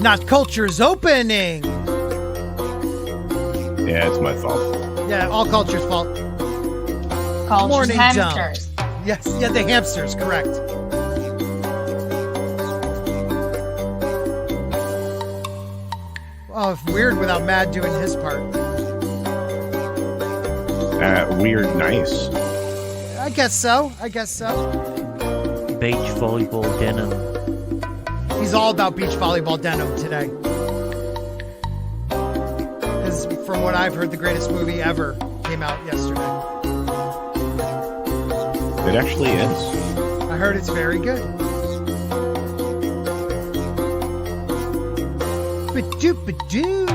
Not Culture's opening. Yeah, it's my fault. Yeah, all Culture's fault. Culture's Morning hamsters. Dump. Yes, yeah, the hamsters, correct. Oh, weird without Mad doing his part. Weird, nice. I guess so. Beach volleyball denim. He's all about beach volleyball denim today. Because from what I've heard, the greatest movie ever came out yesterday. It actually is. I heard it's very good. Ba-doop-a-doo.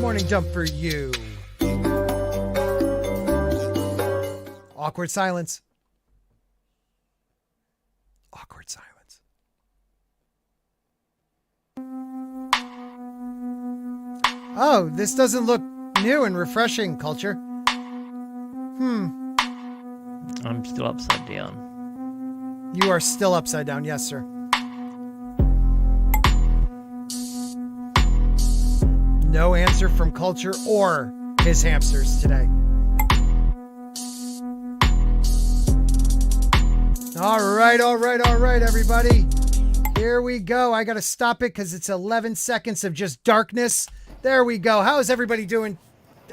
Morning jump for you. Awkward silence. Awkward silence. Oh, this doesn't look new and refreshing, Culture. I'm still upside down. You are still upside down, yes, sir. No answer from Culture or his hamsters today. All right, everybody. Here we go. I got to stop it because it's 11 seconds of just darkness. There we go. How is everybody doing?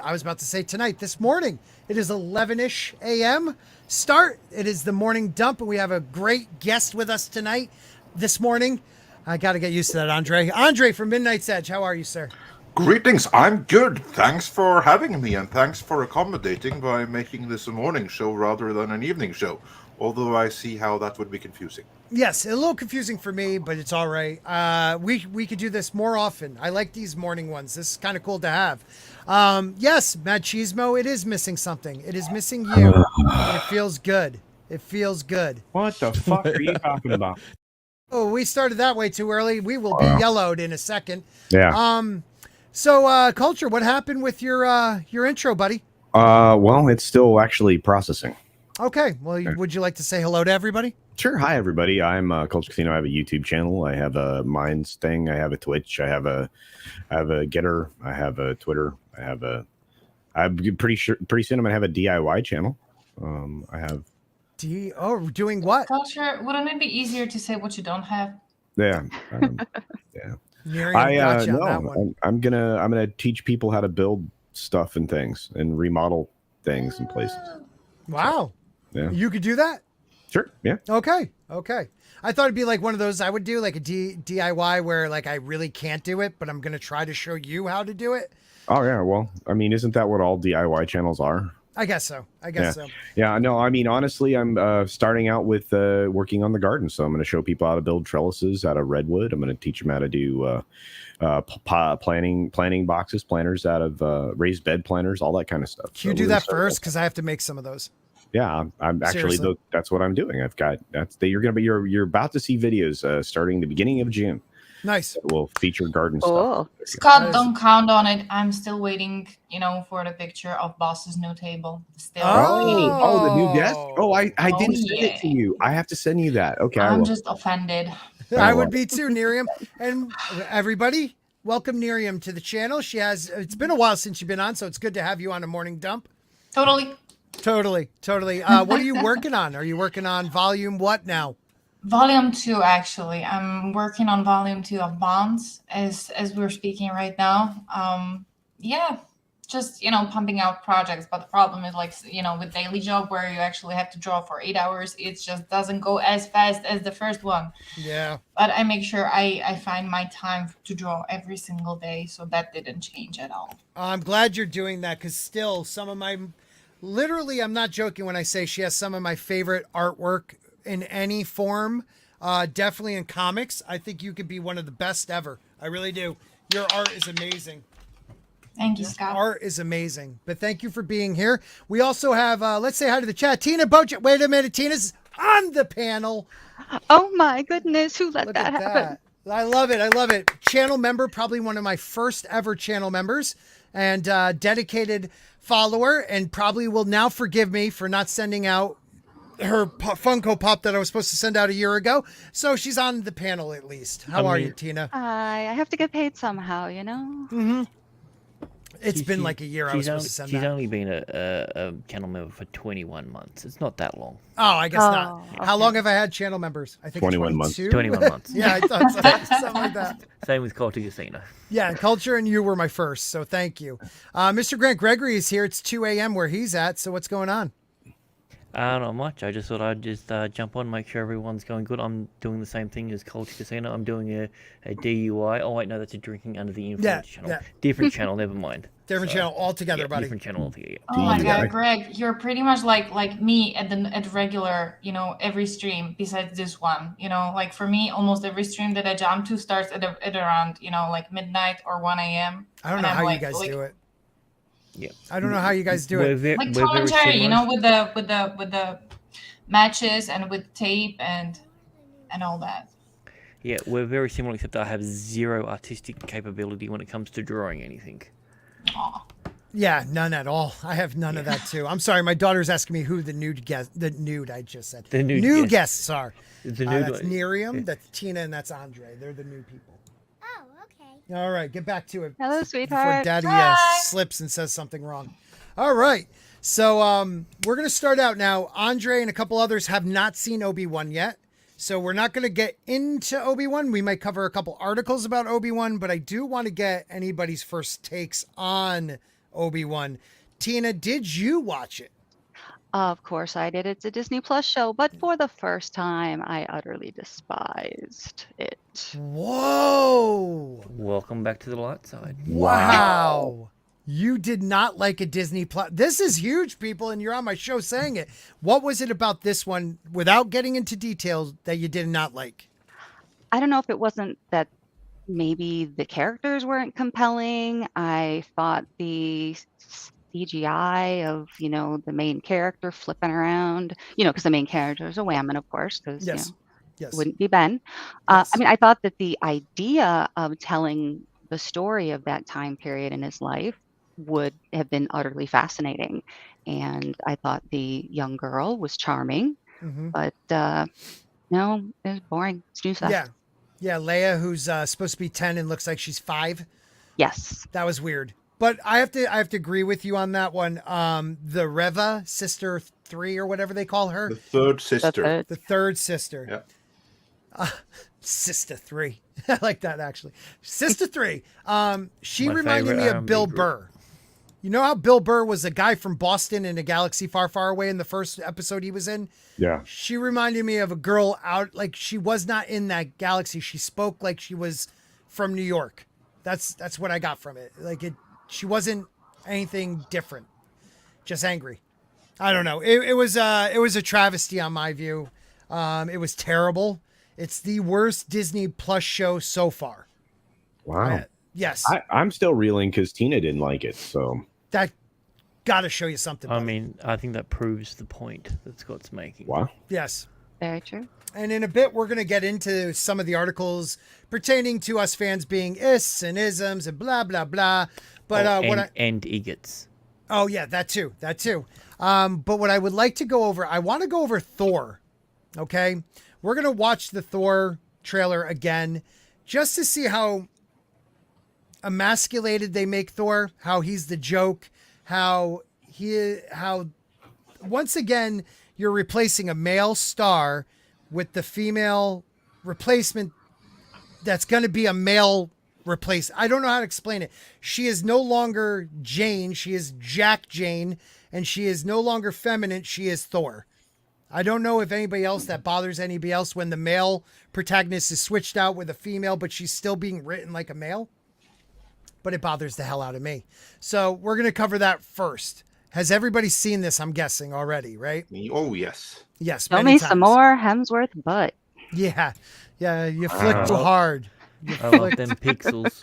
I was about to say tonight, this morning. It is 11-ish a.m. start. It is the morning dump, and we have a great guest with us tonight, this morning. I got to get used to that, Andre. Andre from Midnight's Edge. How are you, sir? Greetings, I'm good. Thanks for having me, and thanks for accommodating by making this a morning show rather than an evening show. Although I see how that would be confusing. Yes, a little confusing for me, but it's all right. We could do this more often. I like these morning ones. This is kind of cool to have. Yes, Machismo, it is missing something. It is missing you. It feels good. It feels good. What the fuck are you talking about? Oh, we started that way too early. We will be yellowed in a second. Yeah. So, Culture, what happened with your intro, buddy? Well, it's still actually processing. Okay. Well, would you like to say hello to everybody? Sure. Hi, everybody. I'm Culture Casino. I have a YouTube channel. I have a Minds thing. I have a Twitch. I have a Getter. I have a Twitter. I'm pretty sure pretty soon I'm gonna have a DIY channel. I have. Doing what? Culture, wouldn't it be easier to say what you don't have? Yeah. Yeah. No. I'm gonna teach people how to build stuff and things and remodel things and places. Wow. Yeah. You could do that? Sure. Yeah. Okay. I thought it'd be like one of those I would do, like a DIY where like I really can't do it, but I'm going to try to show you how to do it. Oh, yeah. Well, I mean, isn't that what all DIY channels are? I guess so. So. Yeah. No, I mean, honestly, I'm starting out with working on the garden. So I'm going to show people how to build trellises out of redwood. I'm going to teach them how to do planting boxes, planters out of raised bed planters, all that kind of stuff. Can you do that first? Because I have to make some of those. Yeah, I'm actually that's what I'm doing. I've got you're about to see videos starting the beginning of June. Nice. That will feature garden stuff. Scott, don't count on it. I'm still waiting, for the picture of Boss's new table. Still the new guest. Oh, I didn't send it to you. I have to send you that. Okay, I'm just offended. I would be too, Nerium. And everybody, welcome Nerium to the channel. It's been a while since you've been on, so it's good to have you on a morning dump. Totally. What are you working on? Are you working on volume what now? Volume 2, actually. I'm working on volume 2 of Bonds as we're speaking right now. Just, pumping out projects. But the problem is with daily job where you actually have to draw for 8 hours, it just doesn't go as fast as the first one. Yeah. But I make sure I find my time to draw every single day. So that didn't change at all. I'm glad you're doing that because still some of my... Literally, I'm not joking when I say she has some of my favorite artwork in any form. Definitely in comics. I think you could be one of the best ever. I really do. Your art is amazing. Thank you, Scott. Art is amazing. But thank you for being here. We also have, let's say hi to the chat. Tina Boja. Wait a minute. Tina's on the panel. Oh, my goodness. Who let Look that at happen? That. I love it. Channel member, probably one of my first ever channel members and dedicated follower, and probably will now forgive me for not sending out Funko Pop that I was supposed to send out a year ago. So she's on the panel at least. How are you, Tina? I have to get paid somehow, you know? Mm-hmm. It's been like a year I was supposed to send She's that. only been a channel member for 21 months. It's not that long. Oh, I guess not. Oh, How long have I had channel members? I think 21 months. 21 months. Yeah, I thought so. Something like that. Same with Cody Casino. Yeah, Culture and you were my first, so thank you. Mr. Grant Gregory is here. It's 2 a.m. where he's at, so what's going on? Not much. I just thought I'd just jump on, make sure everyone's going good. I'm doing the same thing as Culture Casino. I'm doing a DUI. Oh, wait, no, that's a drinking under the influence channel. Yeah. Different channel, never mind. Different channel altogether, Yeah, buddy. different channel altogether. Oh my DUI. god, Greg, you're pretty much like me at regular, every stream besides this one. Like for me, almost every stream that I jump to starts at around, like midnight or 1 a.m. I don't and know I'm how you like- guys like- do it. Yeah. I don't know how you guys do it. Like we're Tom and very Jerry, similar. with the matches and with tape and all that. Yeah, we're very similar, except I have zero artistic capability when it comes to drawing anything. Aw. Yeah, none at all. I have none of that too. I'm sorry, my daughter's asking me who the nude I just said. The nude new guest. guests are. The That's nude- Nerium, that's Tina, and that's Andre. They're the new people. Oh, okay. All right, get back to it. Hello, Before sweetheart. Daddy Hi. slips and says something wrong. All right. So we're going to start out now. Andre and a couple others have not seen Obi-Wan yet. So we're not going to get into Obi-Wan. We might cover a couple articles about Obi-Wan, but I do want to get anybody's first takes on Obi-Wan. Tina, did you watch it? Of course I did. It's a Disney Plus show, but for the first time, I utterly despised it. Whoa. Welcome back to the light side. Wow. You did not like a Disney Plus. This is huge, people, and you're on my show saying it. What was it about this one, without getting into details, that you did not like? I don't know if it wasn't that maybe the characters weren't compelling. I thought the CGI of, the main character flipping around, because the main character is a woman, of course, because, Yes. Yes. it wouldn't be Ben. Yes. I mean, I thought that the idea of telling the story of that time period in his life would have been utterly fascinating. And I thought the young girl was charming, Mhm. but no, it was boring. Snooze fest. Yeah. Yeah, Leia, who's supposed to be 10 and looks like she's 5. Yes. That was weird. But I have to agree with you on that one. The Reva, sister 3 or whatever they call her. The third sister. That's it. The third sister. Yeah. Sister 3. I like that, actually. Sister 3. She My reminded favorite me of Bill R&B group. Burr. You know how Bill Burr was a guy from Boston in a galaxy far, far away in the first episode he was in? Yeah. She reminded me of a girl out, like she was not in that galaxy. She spoke like she was from New York. That's what I got from it. She wasn't anything different, just angry. I don't know. It was a travesty on my view. It was terrible. It's the worst Disney Plus show so far. Wow. Yes, I'm still reeling because Tina didn't like it. So that got to show you something. I buddy. mean, I think that proves the point that Scott's making. wow. Yes. Very true. And in a bit, we're going to get into some of the articles pertaining to us fans being ists and isms and blah, blah, blah. But and egots. oh, yeah, that too. But what I would like to go over, I want to go over Thor. Okay. We're going to watch the Thor trailer again just to see how emasculated they make Thor, how he's the joke, how once again, you're replacing a male star with the female replacement that's going to be a male replace. I don't know how to explain it. She is no longer Jane. She is Jack Jane, and she is no longer feminine. She is Thor. I don't know if anybody else that bothers anybody else when the male protagonist is switched out with a female, but she's still being written like a male. But it bothers the hell out of me. So we're going to cover that first. Has everybody seen this? I'm guessing already, right? Oh, yes. Yes. Tell many me some times. more Hemsworth butt. Yeah. Yeah. You flick too hard. You I love them pixels.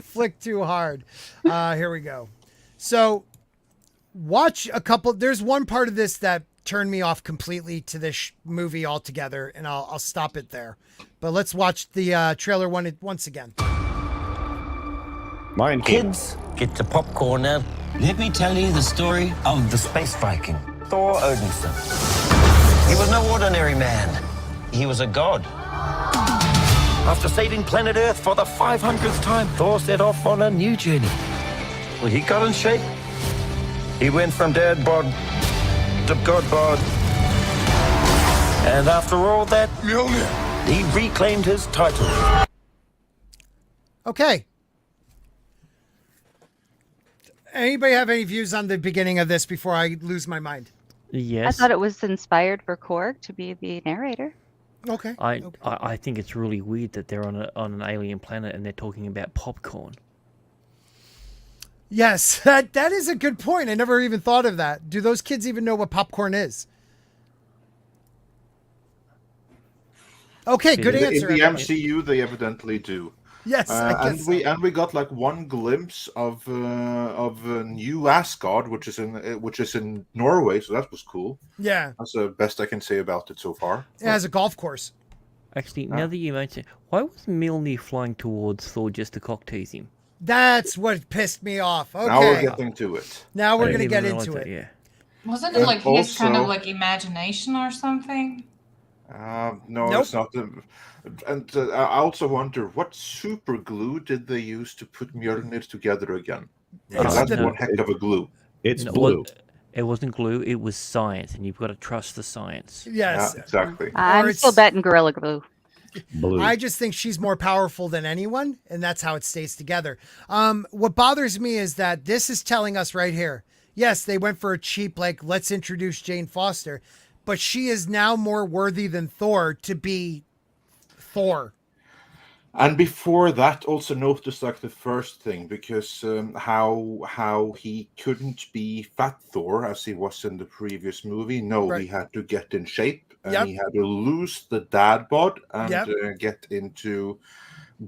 flick too hard. Here we go. So watch a couple. There's one part of this that turned me off completely to this movie altogether, and I'll stop it there. But let's watch the trailer once again. Lion King. Kids, get your popcorn now. Let me tell you the story of the space Viking, Thor Odinson. He was no ordinary man. He was a god. After saving planet Earth for the 500th time, Thor set off on a new journey. Well, he got in shape. He went from dad bod to god bod. And after all that, he reclaimed his title. Okay. Anybody have any views on the beginning of this before I lose my mind? Yes. I thought it was inspired for Korg to be the narrator. Okay. I think it's really weird that they're on an alien planet and they're talking about popcorn. Yes, that is a good point. I never even thought of that. Do those kids even know what popcorn is? Okay, good answer. In the MCU, they evidently do. Yes, I guess and we got like one glimpse of new Asgard, which is in Norway, so that was cool. Yeah, that's the best I can say about it so far. It has a golf course. Actually, now that you mention, why was Mjolnir flying towards Thor just to cock tease him? That's what pissed me off. Okay, now we're getting to it. Now we're gonna get into it. Yeah. Wasn't it like his kind of like imagination or something? No, Nope. It's not. And I also wonder what super glue did they use to put Mjolnir together again? That's one heck of a glue. It's glue. It wasn't glue. It was science, and you've got to trust the science. Yes, yeah, exactly. I'm still betting Gorilla Glue. Blue. I just think she's more powerful than anyone, and that's how it stays together. What bothers me is that this is telling us right here. Yes, they went for a cheap, like, let's introduce Jane Foster, but she is now more worthy than Thor to be Thor. And before that, also notice like the first thing, because how he couldn't be Fat Thor as he was in the previous movie. No, Right. he had to get in shape, and he had to lose the dad bod and get into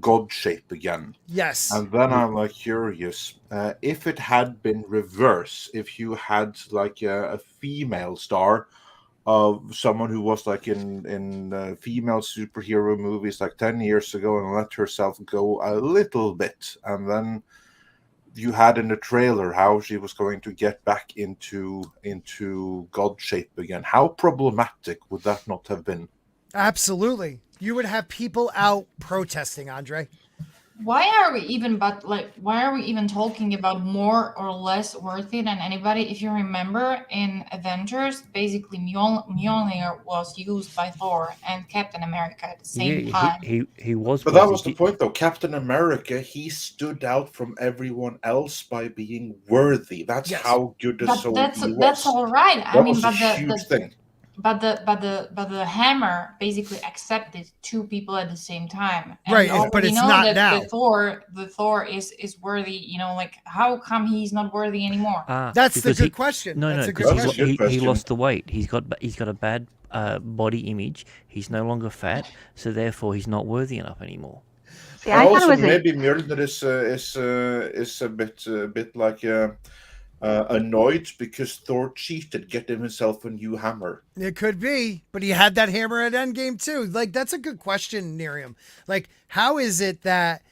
god shape again. Yes. And then I'm like curious, if it had been reverse, if you had like a female star of someone who was like in female superhero movies like 10 years ago and let herself go a little bit, and then you had in the trailer how she was going to get back into god shape again, how problematic would that not have been? Absolutely. You would have people out protesting, Andre. Why are we even talking about more or less worthy than anybody? If you remember in Avengers, basically Mjolnir was used by Thor and Captain America at the same time. He was. But that was the point, though. Captain America, he stood out from everyone else by being worthy. That's how good a soul he was. That's all right. That was a huge thing. But the hammer basically accepted two people at the same time. And right, but it's not now. The Thor is worthy. You know, like how come he's not worthy anymore? That's the good question. No, because he lost the weight. He's got a bad body image. He's no longer fat, so therefore he's not worthy enough anymore. See, I thought it was maybe Mjolnir is a bit like. Annoyed because Thor cheated, getting himself a new hammer. It could be, but he had that hammer at Endgame too. Like, that's a good question, Miriam. Like, how is it that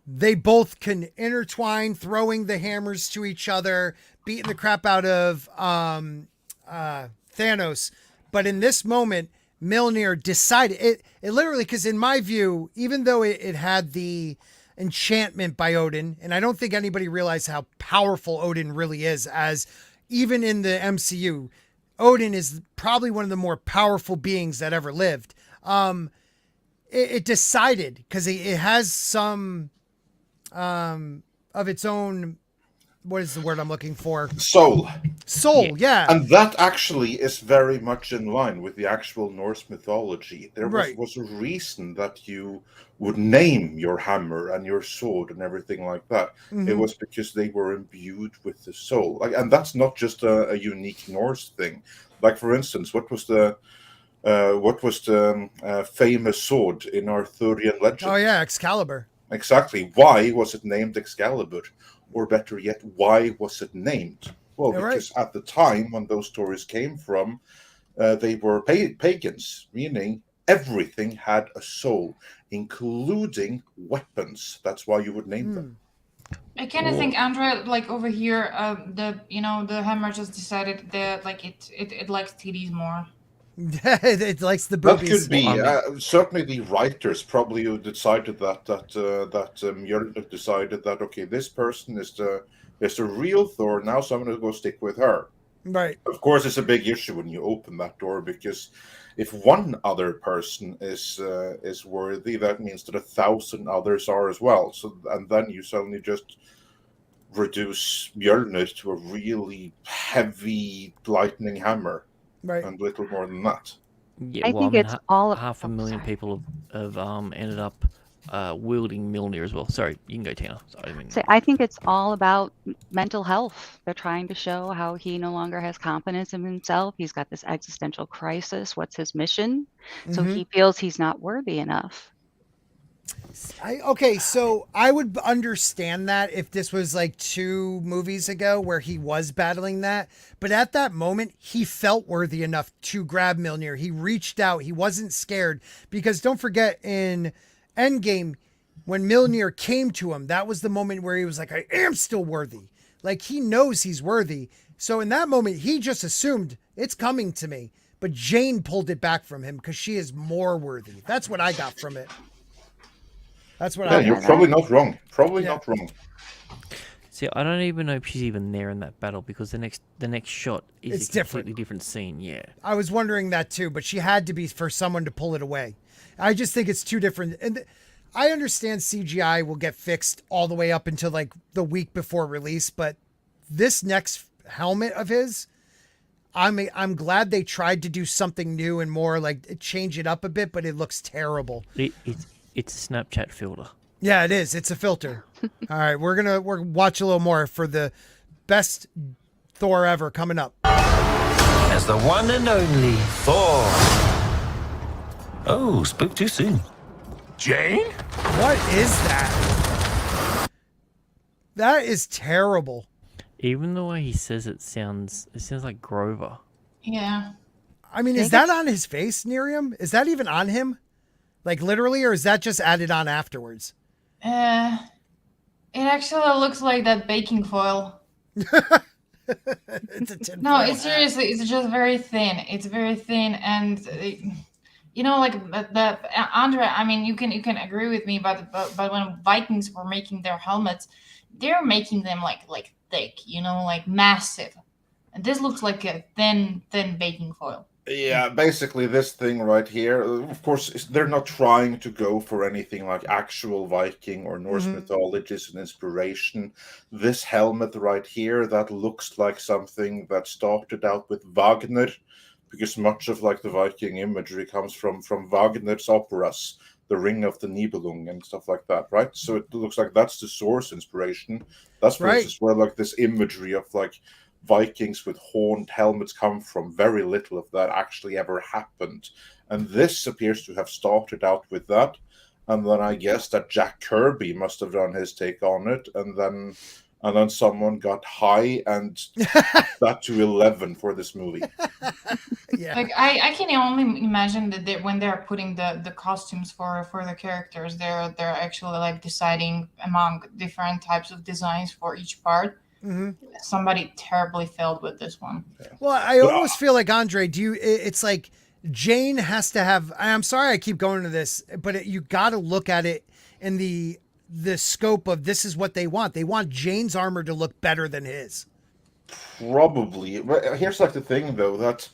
they both can intertwine, throwing the hammers to each other, beating the crap out of Thanos, but in this moment, Mjolnir decided it literally, because in my view, even though it had the enchantment by Odin, and I don't think anybody realized how powerful Odin really is, as even in the MCU, Odin is probably one of the more powerful beings that ever lived. It decided, because it has some of its own, what is the word I'm looking for? Soul, yeah. And that actually is very much in line with the actual Norse mythology. There was a reason that you would name your hammer and your sword and everything like that. Mm-hmm. It was because they were imbued with the soul. And that's not just a unique Norse thing. Like, for instance, what was the famous sword in Arthurian legend? Oh yeah, Excalibur. Exactly. Why was it named Excalibur? Or better yet, why was it named? Well, because at the time when those stories came from, they were pagans, meaning everything had a soul, including weapons. That's why you would name them. I kind of think, Andre, like over here, the hammer just decided that like it likes TDs more. It likes the That boobies. could be. Well, Certainly, the writers probably decided that Mjolnir decided that okay, this person is the real Thor. Now, so I'm going to go stick with her. Right. Of course, it's a big issue when you open that door because if one other person is worthy, that means that 1,000 others are as well. So, and then you suddenly just reduce Mjolnir to a really heavy lightning hammer, Right. and little more than that. Yeah, I well, think I mean, it's all of 500,000 people have ended up wielding Mjolnir as well. Sorry, you can go, Tina. Sorry, I mean, So I think it's all about mental health. They're trying to show how he no longer has confidence in himself. He's got this existential crisis. What's his mission? So Mhm. he feels he's not worthy enough. Okay, so I would understand that if this was like 2 movies ago where he was battling that. But at that moment, he felt worthy enough to grab Mjolnir. He reached out. He wasn't scared. Because don't forget, in Endgame, when Mjolnir came to him, that was the moment where he was like, I am still worthy. Like, he knows he's worthy. So in that moment, he just assumed it's coming to me. But Jane pulled it back from him because she is more worthy. That's what I got from it. That's what Yeah, I you're got. probably not wrong. Probably Yeah. not wrong. see, I don't even know if she's even there in that battle because the next shot is It's a different. completely different scene. Yeah. I was wondering that too, but she had to be for someone to pull it away. I just think it's 2 different. And I understand CGI will get fixed all the way up until like the week before release, but this next helmet of his, I'm glad they tried to do something new and more like change it up a bit, but it looks terrible. It's a Snapchat filter. Yeah, it is. It's a filter. All right, we're watch a little more for the best Thor ever coming up. As the one and only Thor. Oh, spoke too soon. Jane? What is that? That is terrible. Even the way he says it sounds like Grover. Yeah. I mean, is that on his face, Nerium? Is that even on him? Like literally, or is that just added on afterwards? It actually looks like that baking foil. It's a tin No, foil it's hat. seriously, it's just very thin. It's very thin, and you know, like the Andre. I mean, you can agree with me, but when Vikings were making their helmets, they're making them like thick, you know, like massive. And this looks like a thin baking foil. Yeah, basically this thing right here. Of course, they're not trying to go for anything like actual Viking or Norse mythology as an inspiration. This helmet right here, that looks like something that started out with Wagner, because much of like the Viking imagery comes from Wagner's operas, The Ring of the Nibelung and stuff like that, right? So it looks like that's the source inspiration. That's where, Right. where like this imagery of like Vikings with horned helmets come from. Very little of that actually ever happened. And this appears to have started out with that. And then I guess that Jack Kirby must have done his take on it. And then someone got high and that to 11 for this movie. Yeah. Like I can only imagine that when they're putting the costumes for the characters, they're actually like deciding among different types of designs for each part. Somebody terribly failed with this one. Well, I almost feel like Andre. It's like Jane has to have. I'm sorry, I keep going to this, but you got to look at it in the scope of this is what they want. They want Jane's armor to look better than his. Probably. But here's like the thing though, that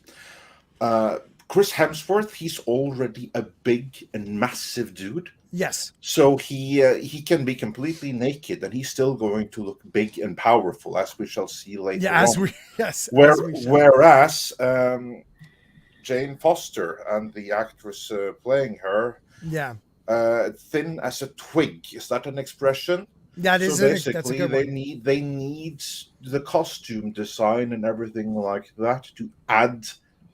Chris Hemsworth, he's already a big and massive dude. Yes. So he can be completely naked and he's still going to look big and powerful, as we shall see later Yeah. on. Whereas Whereas Jane Foster and the actress playing her, yeah, thin as a twig. Is that an expression? that is So that's a basically, good they one. need the costume design and everything like that to add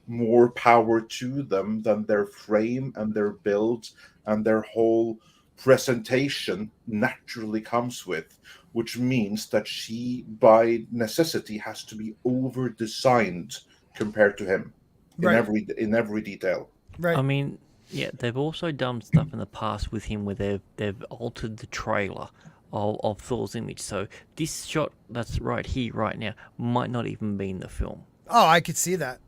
more power to them than their frame and their build and their whole presentation naturally comes with, which means that she, by necessity, has to be over designed compared to him in every detail. Right. I mean, yeah, they've also done stuff in the past with him where they've altered the trailer of Thor's image. So this shot that's right here, right now, might not even be in the film. Oh, I could see that.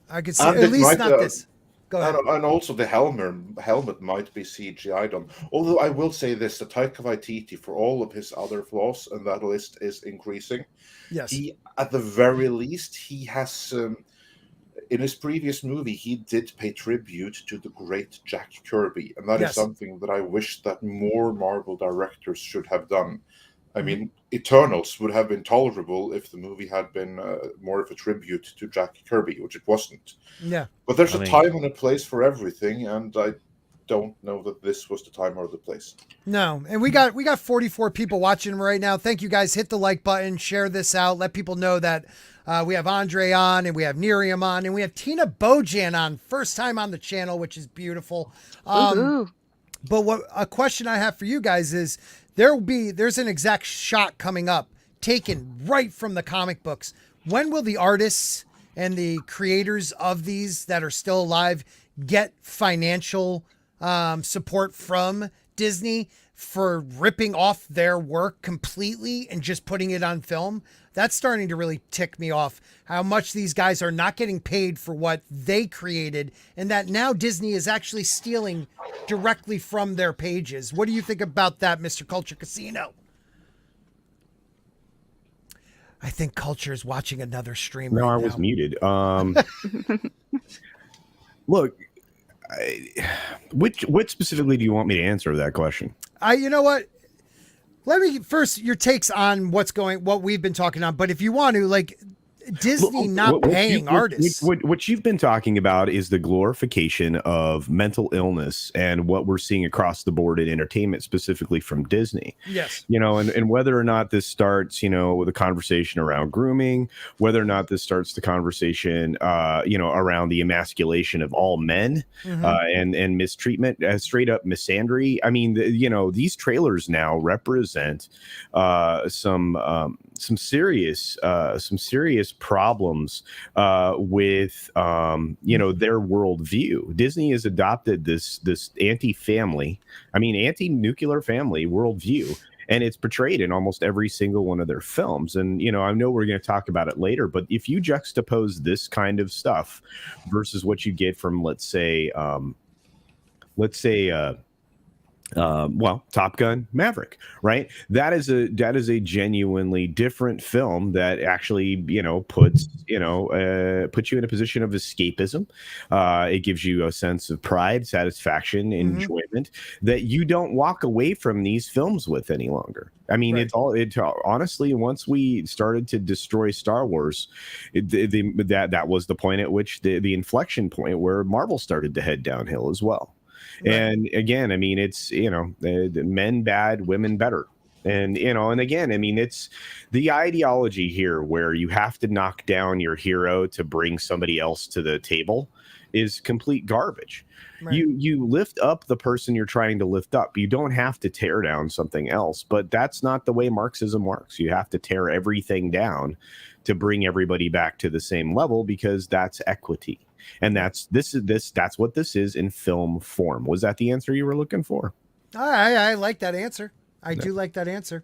I could see And at it least might, not this. Go ahead. And also the helmet might be CGI'd on. Although I will say this, the Taika Waititi, for all of his other flaws, and that list is increasing. Yes. He, at the very least, he has, in his previous movie, he did pay tribute to the great Jack Kirby. And that is something that I wish that more Marvel directors should have done. I mean, Eternals would have been tolerable if the movie had been more of a tribute to Jack Kirby, which it wasn't. Yeah. But there's a time and a place for everything, and I don't know that this was the time or the place. No, and we got 44 people watching right now. Thank you guys. Hit the like button, share this out, let people know that we have Andre on, and we have Nerium on, and we have Tina Bojan on, first time on the channel, which is beautiful. But a question I have for you guys is, there's an exact shot coming up taken right from the comic books. When will the artists and the creators of these that are still alive get financial support from Disney for ripping off their work completely and just putting it on film? That's starting to really tick me off, how much these guys are not getting paid for what they created, and that now Disney is actually stealing directly from their pages. What do you think about that, Mr. Culture Casino? I think Culture is watching another stream. No, right I now. was muted. Look, which specifically do you want me to answer that question? You know what? Let me first your takes on what we've been talking on. But if you want to, like, Disney not paying artists. What you've been talking about is the glorification of mental illness and what we're seeing across the board in entertainment, specifically from Disney. Yes. You know, and whether or not this starts, you know, with a conversation around grooming, whether or not this starts the conversation, you know, around the emasculation of all men, and mistreatment, straight up misandry. I mean, you know, these trailers now represent some serious problems with you know, their worldview. Disney has adopted this anti-nuclear family worldview, and it's portrayed in almost every single one of their films. And you know, I know we're going to talk about it later, but if you juxtapose this kind of stuff versus what you get from, let's say Top Gun Maverick, right? That is a genuinely different film that actually, you know, puts you in a position of escapism. It gives you a sense of pride, satisfaction, enjoyment that you don't walk away from these films with any longer. I mean, honestly, once we started to destroy Star Wars, that was the point at which the inflection point where Marvel started to head downhill as well. Right. And again, I mean, it's, you know, men bad, women better. And, you know, and again, I mean, it's the ideology here where you have to knock down your hero to bring somebody else to the table is complete garbage. Right. You lift up the person you're trying to lift up. You don't have to tear down something else, but that's not the way Marxism works. You have to tear everything down to bring everybody back to the same level, because that's equity. And that's what this is in film form. Was that the answer you were looking for? I like that answer. I do like that answer.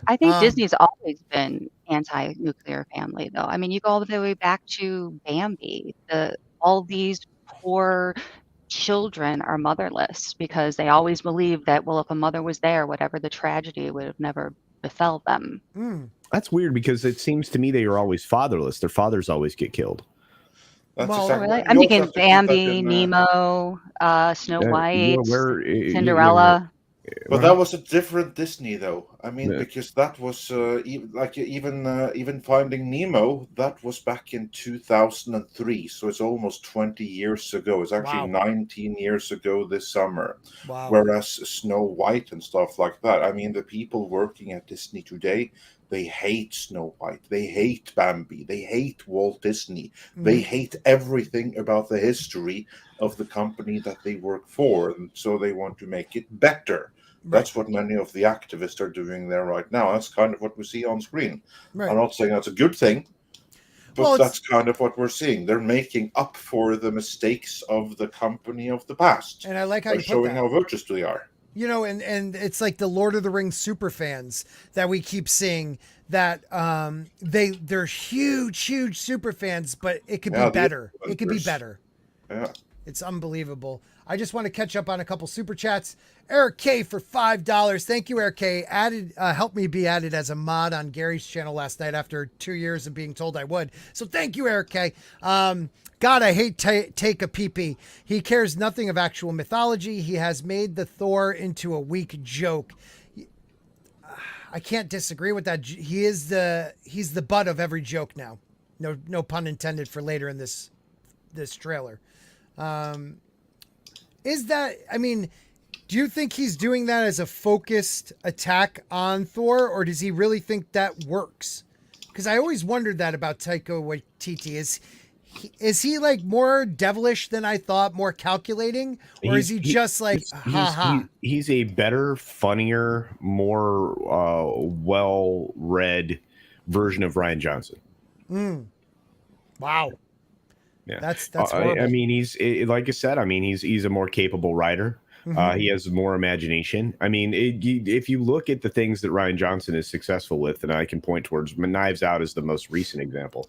I think Disney's always been anti-nuclear family, though. I mean, you go all the way back to Bambi. All these poor children are motherless because they always believed that, well, if a mother was there, whatever the tragedy would have never befell them. That's weird, because it seems to me they are always fatherless. Their fathers always get killed. I'm thinking Bambi, Nemo, Snow White, Cinderella. But that was a different Disney, though. I mean, because that was even Finding Nemo. That was back in 2003, so it's almost 20 years ago. It's actually 19 years ago this summer. Wow. Whereas Snow White and stuff like that. I mean, the people working at Disney today, they hate Snow White. They hate Bambi. They hate Walt Disney. They hate everything about the history of the company that they work for. And so they want to make it better. Right. That's what many of the activists are doing there right now. That's kind of what we see on screen. Right. I'm not saying that's a good thing, but that's kind of what we're seeing. They're making up for the mistakes of the company of the past. And I like how you showing how virtuous they are. You know, and it's like the Lord of the Rings super fans that we keep seeing, that they're huge super fans, but it could be better. It could be better. Yeah. It's unbelievable. I just want to catch up on a couple super chats. Eric K for $5. Thank you, Eric K. Helped me be added as a mod on Gary's channel last night after 2 years of being told I would. So thank you, Eric K. God, I hate Take a Pee-Pee. He cares nothing of actual mythology. He has made the Thor into a weak joke. I can't disagree with that. He's the butt of every joke now. No pun intended for later in this trailer. Do you think he's doing that as a focused attack on Thor, or does he really think that works? Because I always wondered that about Taika Waititi. Is he like more devilish than I thought, more calculating, or is he just like he's a better, funnier, more well-read version of Rian Johnson. Wow. Yeah, that's horrible. I mean, he's like I said. I mean, he's a more capable writer. He has more imagination. I mean, if you look at the things that Rian Johnson is successful with, and I can point towards Knives Out as the most recent example,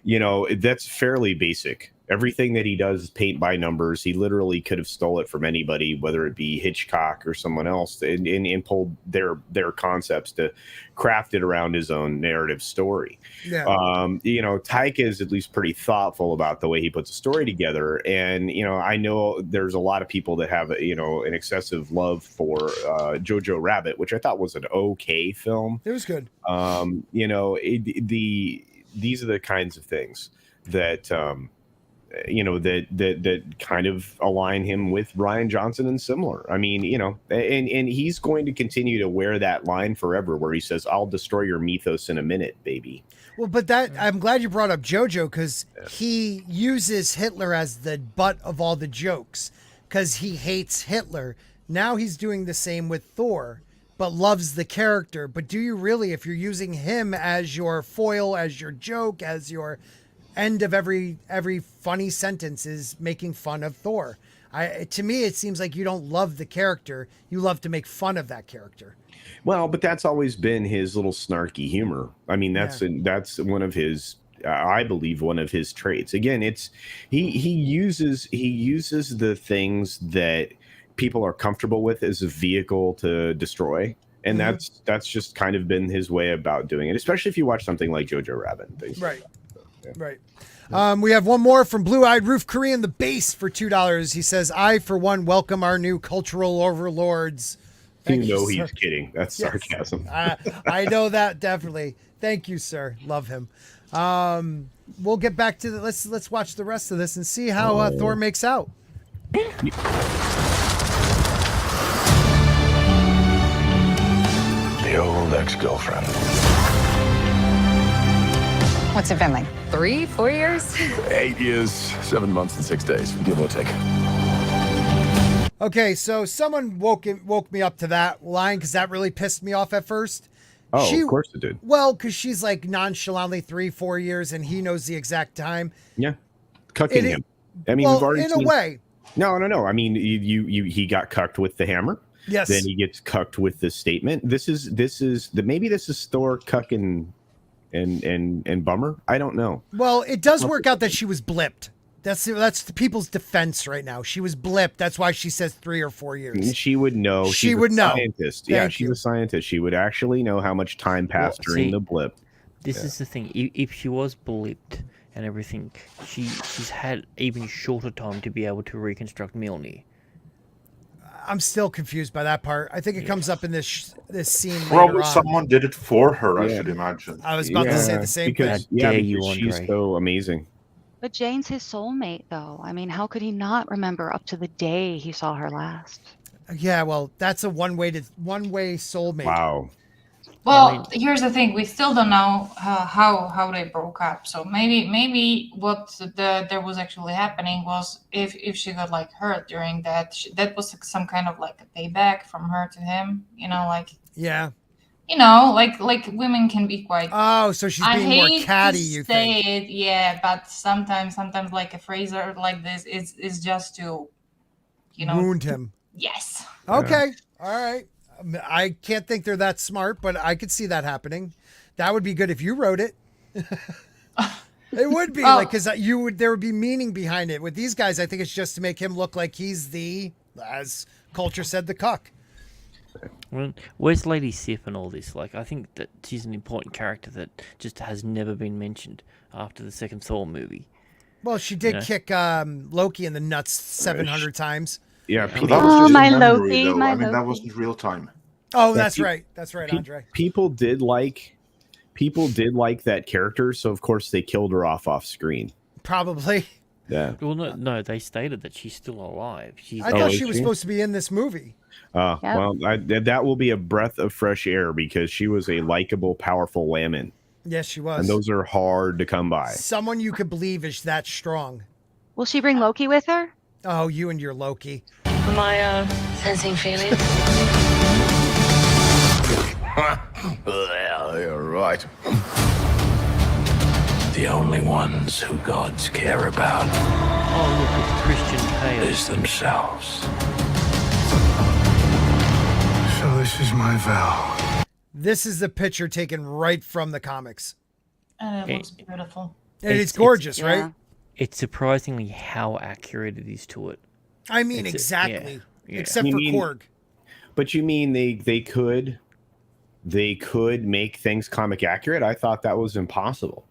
that's fairly basic. Everything that he does is paint by numbers. He literally could have stole it from anybody, whether it be Hitchcock or someone else, and pulled their concepts to craft it around his own narrative story. Yeah. Taika is at least pretty thoughtful about the way he puts a story together. And, I know there's a lot of people that have, an excessive love for Jojo Rabbit, which I thought was an okay film. It was good. These are the kinds of things that, that kind of align him with Rian Johnson and similar. I mean, and he's going to continue to wear that line forever where he says, "I'll destroy your mythos in a minute, baby." Well, but I'm glad you brought up JoJo, because he uses Hitler as the butt of all the jokes because he hates Hitler. Now he's doing the same with Thor, but loves the character. But do you really, if you're using him as your foil, as your joke, as your end of every funny sentence is making fun of Thor? To me, it seems like you don't love the character. You love to make fun of that character. Well, but that's always been his little snarky humor. I mean, that's one of his, I believe, one of his traits. Again, it's he uses the things that people are comfortable with as a vehicle to destroy. And that's just kind of been his way about doing it, especially if you watch something like Jojo Rabbit and things. Right. Right. We have one more from Blue-Eyed RoofKorean, the base, for $2. He says, "I, for one, welcome our new cultural overlords." He's kidding. That's sarcasm. I know that, definitely. Thank you, sir. Love him. We'll get back to let's watch the rest of this and see how Thor makes out. The old ex-girlfriend. What's it been like? 3, 4 years? 8 years, 7 months and 6 days, give or take. Okay, so someone woke me up to that line because that really pissed me off at first. Oh, of course it did. Well, because she's like nonchalantly 3, 4 years, and he knows the exact time. Yeah, cucking him. I mean, we've already seen a way. No. I mean, he got cucked with the hammer. Yes. Then he gets cucked with this statement. Maybe this is Thor cucking and Bummer. I don't know. Well, it does work out that she was blipped. That's the people's defense right now. She was blipped. That's why she says 3 or 4 years. She would know. She would know. Scientist. Yeah, she's a scientist. She would actually know how much time passed during the blip. This is the thing. If she was blipped and everything, she's had even shorter time to be able to reconstruct Mjolnir. I'm still confused by that part. I think it comes up in this scene. Probably someone did it for her, I should imagine. I was about to say the same thing. Because she's so amazing. But Jane's his soulmate, though. I mean, how could he not remember up to the day he saw her last? Yeah, well, that's a one-way soulmate. Wow. Well, here's the thing: we still don't know how they broke up. So maybe what there was actually happening was if she got like hurt during that, that was some kind of like a payback from her to him. Yeah. Like women can be quite. Oh, so she's being more catty. You think? It, yeah, but sometimes like a phraser like this is just to, wound him. Yes. Okay. All right. I can't think they're that smart, but I could see that happening. That would be good if you wrote it. It would be like, because there would be meaning behind it. With these guys, I think it's just to make him look like he's the, as Culture said, the cuck. Well, where's Lady Sif and all this? Like, I think that she's an important character that just has never been mentioned after the second Thor movie. Well, she did kick Loki in the nuts 700 times. Yeah. But that was just my a memory, Loki, though. my I mean, that Loki. wasn't real time. Oh, that's right. That's right, Andre. People did like that character, so of course they killed her off screen. Probably. Yeah. Well, no, they stated that she's still alive. I thought she was supposed to be in this movie. Well, that will be a breath of fresh air because she was a likable, powerful woman. Yes, she was. And those are hard to come by. Someone you could believe is that strong. Will she bring Loki with her? Oh, you and your Loki. Am I sensing feelings? Well, you're right. The only ones who gods care about Oh, look, it's Christian Bale. is themselves. So this is my vow. This is the picture taken right from the comics. And it looks beautiful. And it's gorgeous, right? Yeah. It's surprisingly how accurate it is to it. I mean, It's exactly. yeah. Except You for mean- Korg. But you mean they could make things comic accurate? I thought that was impossible.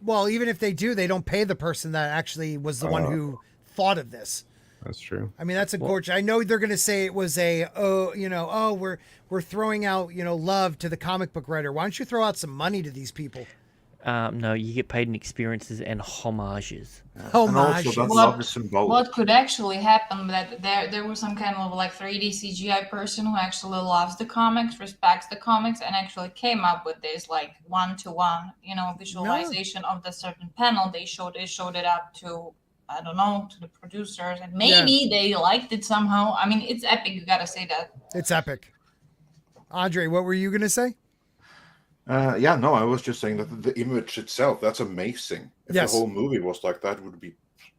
Well, even if they do, they don't pay the person that actually was the one who thought of this. That's true. I mean, that's a gorgeous. I know they're going to say it was we're throwing out, love to the comic book writer. Why don't you throw out some money to these people? No, you get paid in experiences and homages. Homages. And also, that love is symbolic. What could actually happen that there was some kind of like 3D CGI person who actually loves the comics, respects the comics, and actually came up with this like one-to-one, visualization of the certain panel. They showed it up to, I don't know, to the producers, and maybe they liked it somehow. I mean, it's epic. You gotta say that. It's epic. Andre, what were you going to say? I was just saying that the image itself, that's amazing. If Yes. the whole movie was like that, it would be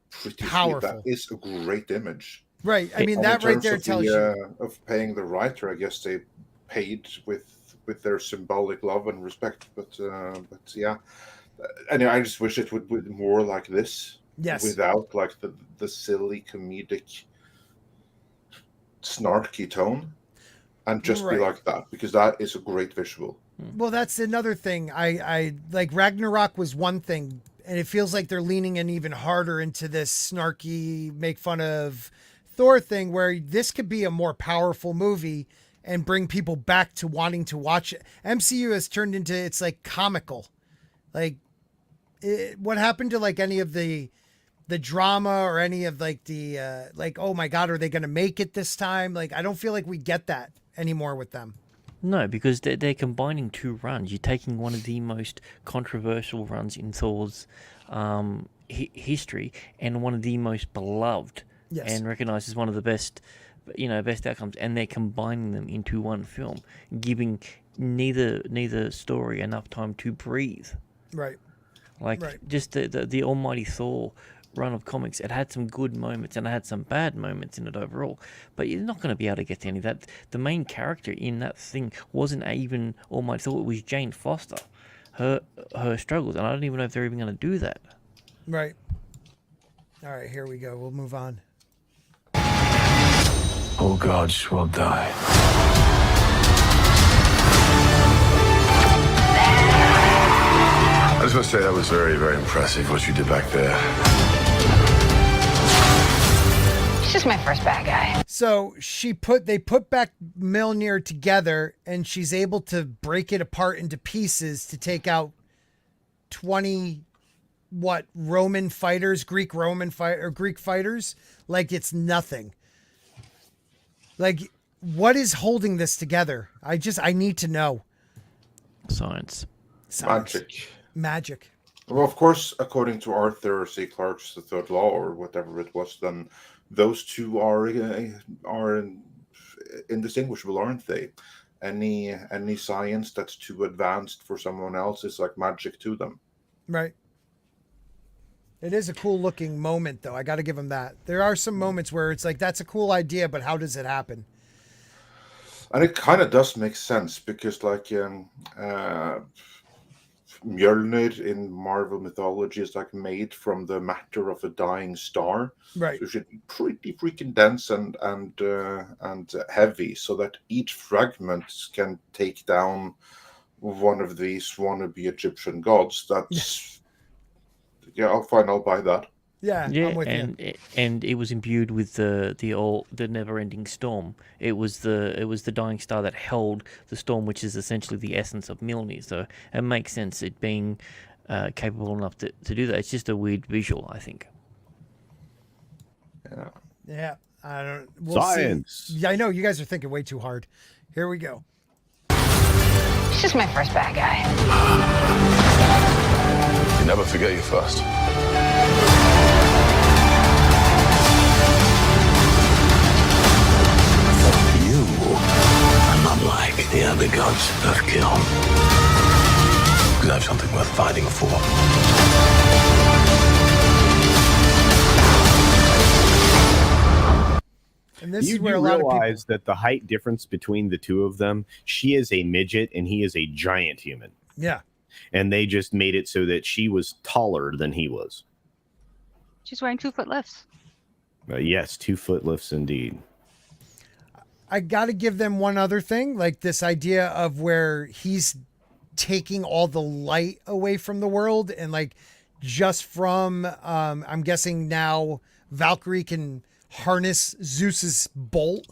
pretty Powerful. sweet. That is a great image. Right. I mean, And that in right terms there of tells the, you. of paying the writer, I guess they paid with their symbolic love and respect. But yeah, anyway, I just wish it would be more like this. Yes. Without like the silly comedic snarky tone, and just be Right. like that, because that is a great visual. Well, that's another thing. I like Ragnarok was one thing, and it feels like they're leaning in even harder into this snarky, make fun of Thor thing, where this could be a more powerful movie and bring people back to wanting to watch it. MCU has turned into, it's like comical. Like, what happened to like any of the drama or any of like the like, oh my God, are they going to make it this time? Like, I don't feel like we get that anymore with them. No, because they're combining two runs. You're taking one of the most controversial runs in Thor's history and one of the most beloved and recognized as one of the best, best outcomes, and they're combining them into one film, giving neither story enough time to breathe. Right. Like just the Almighty Thor run of comics, it had some good moments and it had some bad moments in it overall, but you're not going to be able to get to any of that. The main character in that thing wasn't even Almighty Thor, it was Jane Foster, her struggles, and I don't even know if they're even going to do that. Right. All right, here we go. We'll move on. All gods will die. I just want to say that was very, very impressive what you did back there. He's just my first bad guy. So they put back Mjolnir together, and she's able to break it apart into pieces to take out 20 Roman fighters, Greek fighters, like it's nothing. Like, what is holding this together? I need to know. Science. Magic. Well, of course, according to Arthur C. Clarke's The Third Law, or whatever it was, then those two are indistinguishable, aren't they? Any science that's too advanced for someone else is like magic to them. Right. It is a cool looking moment, though. I got to give them that. There are some moments where it's like, that's a cool idea, but how does it happen? And it kind of does make sense because, like, Mjolnir in Marvel mythology is like made from the matter of a dying star. Right. So it should be pretty freaking dense and heavy, so that each fragment can take down one of these wannabe Egyptian gods. That's yeah, I'll buy that. Yeah, I'm with you. And it was imbued with the never-ending storm. It was the dying star that held the storm, which is essentially the essence of Mjolnir. So it makes sense it being capable enough to do that. It's just a weird visual, I think. Yeah. Yeah, I don't. We'll Science. See. Yeah, I know you guys are thinking way too hard. Here we go. He's just my first bad guy. You never forget your first. You are not like the other gods of kill. Because I have something worth fighting for. And this You is where do a lot realize of people. that the height difference between the two of them, she is a midget and he is a giant human. Yeah. And they just made it so that she was taller than he was. She's wearing 2-foot lifts. Yes, 2-foot lifts indeed. I got to give them one other thing, like this idea of where he's taking all the light away from the world, and like just from I'm guessing now Valkyrie can harness Zeus's bolt,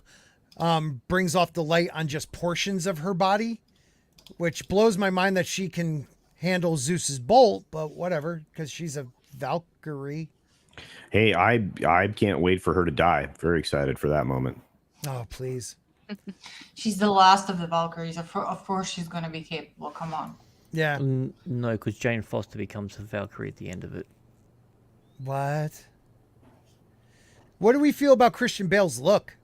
brings off the light on just portions of her body, which blows my mind that she can handle Zeus's bolt, but whatever, because she's a Valkyrie. Hey, I can't wait for her to die. Very excited for that moment. Oh, please. She's the last of the Valkyries. Of course she's going to be capable. Come on. Yeah. No, because Jane Foster becomes a Valkyrie at the end of it. What? What do we feel about Christian Bale's look?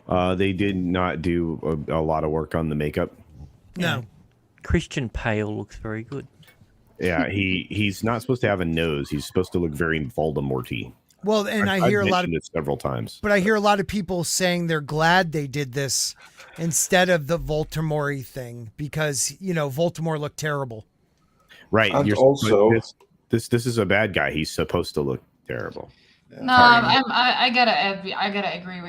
They did not do a lot of work on the makeup. No. Christian Pale looks very good. Yeah, he's not supposed to have a nose. He's supposed to look very Voldemort-y. Well, and I hear I've a lot of mentioned it several times. But I hear a lot of people saying they're glad they did this instead of the Voldemort thing because, you know, Voldemort looked terrible. Right. And You're also- this is a bad guy. He's supposed to look terrible. No, I gotta agree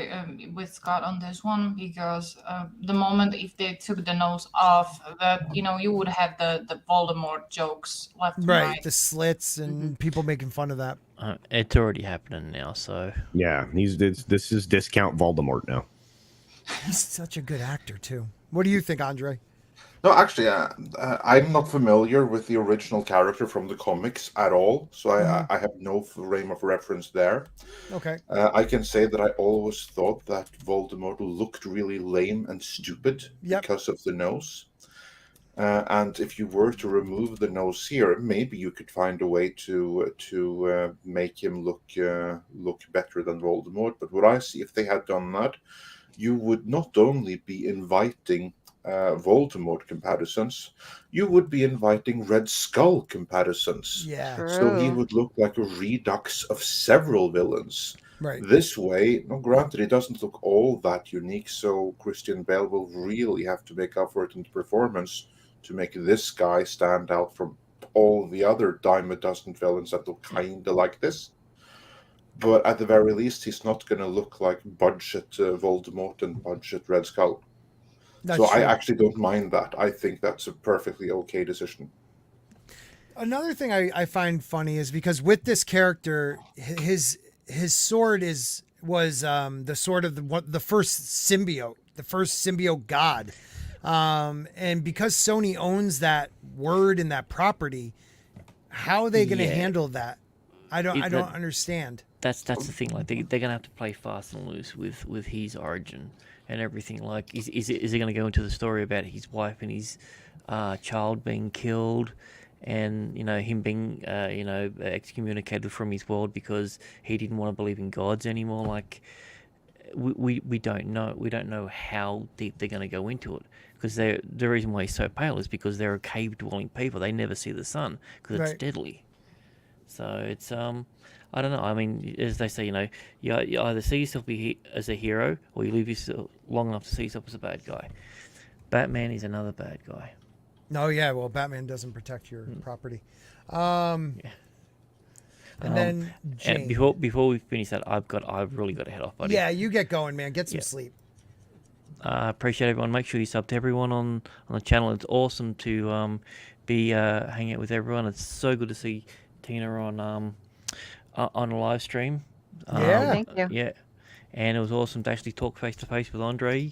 with Scott on this one, because the moment if they took the nose off, that you would have the Voldemort jokes left and Right. right. The slits and people making fun of that. It's already happening now, so Yeah, this is discount Voldemort now. He's such a good actor, too. What do you think, Andre? No, actually, I'm not familiar with the original character from the comics at all, so I have no frame of reference there. Okay. I can say that I always thought that Voldemort looked really lame and stupid because of the nose. And if you were to remove the nose here, maybe you could find a way to make him look better than Voldemort. But what I see, if they had done that, you would not only be inviting Voldemort comparisons, you would be inviting Red Skull comparisons. Yeah. So he would look like a redux of several villains. Right. This way, no, granted, he doesn't look all that unique, so Christian Bale will really have to make up for it in performance to make this guy stand out from all the other dime a dozen villains that look kind of like this. But at the very least, he's not going to look like budget Voldemort and budget Red Skull. So I actually don't mind that. I think that's a perfectly okay decision. Another thing I find funny is because with this character, his sword was the sword of the first symbiote god. And because Sony owns that word and that property, how are they going to handle that? I don't understand. That's the thing. Like they're gonna have to play fast and loose with his origin and everything. Like, is it going to go into the story about his wife and his child being killed, and him being excommunicated from his world because he didn't want to believe in gods anymore? Like, we don't know. We don't know how deep they're going to go into it, because the reason why he's so pale is because they're a cave dwelling people. They never see the sun because it's deadly. So it's I don't know. I mean, as they say, you either see yourself as a hero, or you live yourself long enough to see yourself as a bad guy. Batman is another bad guy. No, yeah. Well, Batman doesn't protect your property. And then Jane. And before we finish that, I've really got to head off, buddy. Yeah, you get going, man. Get some sleep. Appreciate everyone. Make sure you sub to everyone on the channel. It's awesome to be hanging out with everyone. It's so good to see Tina on a live stream. Yeah, thank you. Yeah, and it was awesome to actually talk face to face with Andre.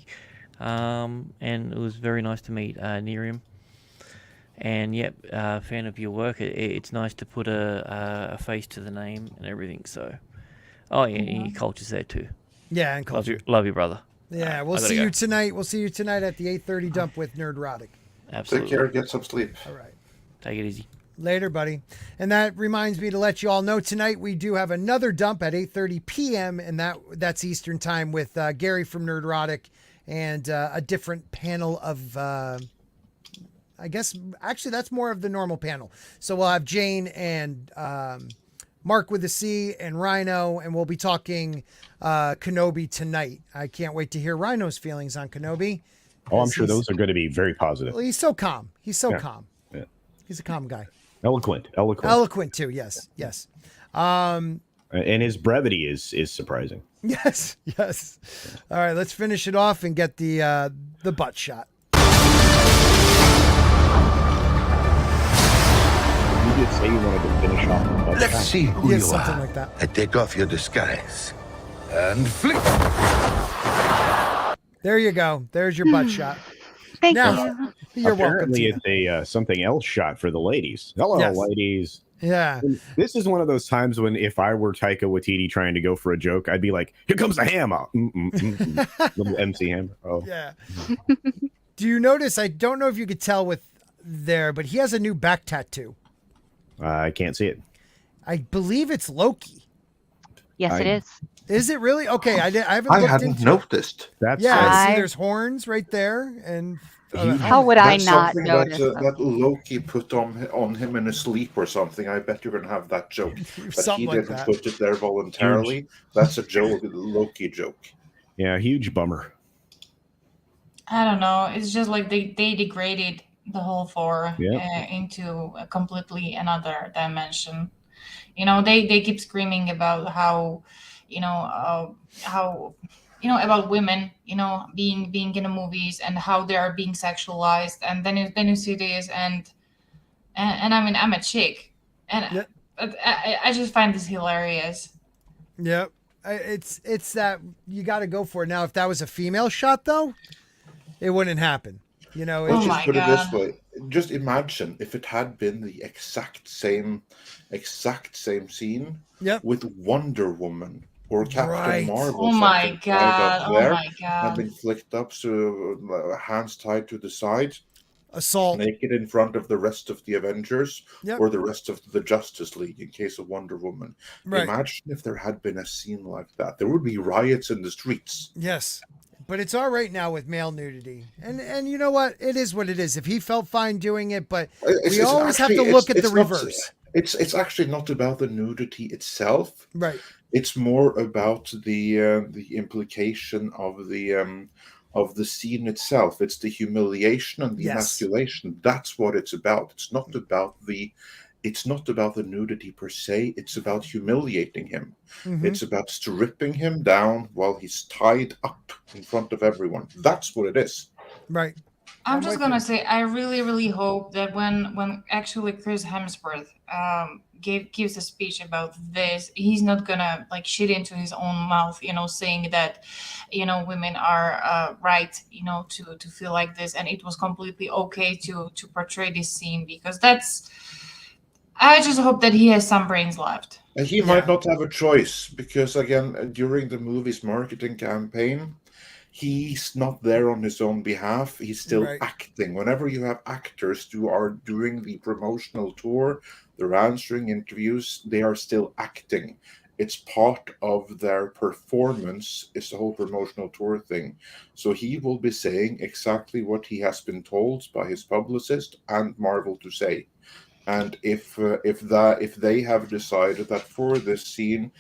And it was very nice to meet Nerium. And fan of your work. It's nice to put a face to the name and everything. So, your culture's there too. Yeah, and culture. Love you, brother. Yeah, we'll see you tonight. We'll see you tonight at the 8:30 dump with Nerdrotic. Absolutely. Take care. Get some sleep. All right. Take it easy. Later, buddy. And that reminds me to let you all know tonight we do have another dump at 8:30 p.m. and that's Eastern time with Gary from Nerdrotic and a different panel of. I guess actually that's more of the normal panel. So we'll have Jane and Mark with a C and Rhino, and we'll be talking Kenobi tonight. I can't wait to hear Rhino's feelings on Kenobi. Oh, I'm sure those are going to be very positive. Well, he's so calm. He's so calm. Yeah. He's a calm guy. Eloquent too. Yes. And his brevity is surprising. Yes. All right, let's finish it off and get the butt shot. You did say you wanted to finish off the butt Let's shot. see who you something are. like that. And take off your disguise. And flick. There you go. There's your butt shot. Thank Now, you. You're Apparently welcome. it's a something else shot for the ladies. Hello, Yes. ladies. Yeah. And this is one of those times when if I were Taika Waititi trying to go for a joke, I'd be like, "Here comes the hammer, little MC hammer." Oh, Yeah. Do you notice? I don't know if you could tell with there, but he has a new back tattoo. I can't see it. I believe it's Loki. Yes, it is. Is it really? Okay, I haven't. I looked hadn't into noticed. That's Yeah, I see. I- There's horns right there, and How would I That's not something notice? that Loki put on him in a sleep or something. I bet you're going to have that joke. But Something he like didn't that. put it there voluntarily. That's a joke, Loki joke. Yeah, huge bummer. I don't know. It's just like they degraded the whole Thor Yeah. into a completely another dimension. You know, they keep screaming about how about women, being in the movies and how they are being sexualized, and then you see this and I mean, I'm a chick, and I just find this hilarious. Yep. It's that you got to go for it. Now, if that was a female shot, though, it wouldn't happen. Let's Oh just my put it this God. way. Just imagine if it had been the exact same scene Yep. with Wonder Woman or Captain Right. Marvel. Oh my something tied up God. Oh there, my and God. been flicked up, so hands tied to the side, Assault. naked in front of the rest of the Avengers Yep. or the rest of the Justice League in case of Wonder Woman. Right. Imagine if there had been a scene like that. There would be riots in the streets. Yes. But it's all right now with male nudity. And you know what? It is what it is. If he felt fine doing it, but we always have to look at the reverse. It's actually not about the nudity itself. Right. It's more about the implication of the scene itself. It's the humiliation and the Yes. emasculation. That's what it's about. It's not about the nudity per se. It's about humiliating him. Mhm. It's about stripping him down while he's tied up in front of everyone. That's what it is. Right. I'm just with gonna you. say I really hope that when actually Chris Hemsworth gives a speech about this, he's not gonna like shit into his own mouth, saying that women are right, to feel like this, and it was completely okay to portray this scene, because I just hope that he has some brains left. And he might not have a choice because, again, during the movie's marketing campaign, he's not there on his own behalf. He's still Right. acting. Whenever you have actors who are doing the promotional tour, they're answering interviews, they are still acting. It's part of their performance. It's the whole promotional tour thing. So he will be saying exactly what he has been told by his publicist and Marvel to say. And if they have decided that for this scene,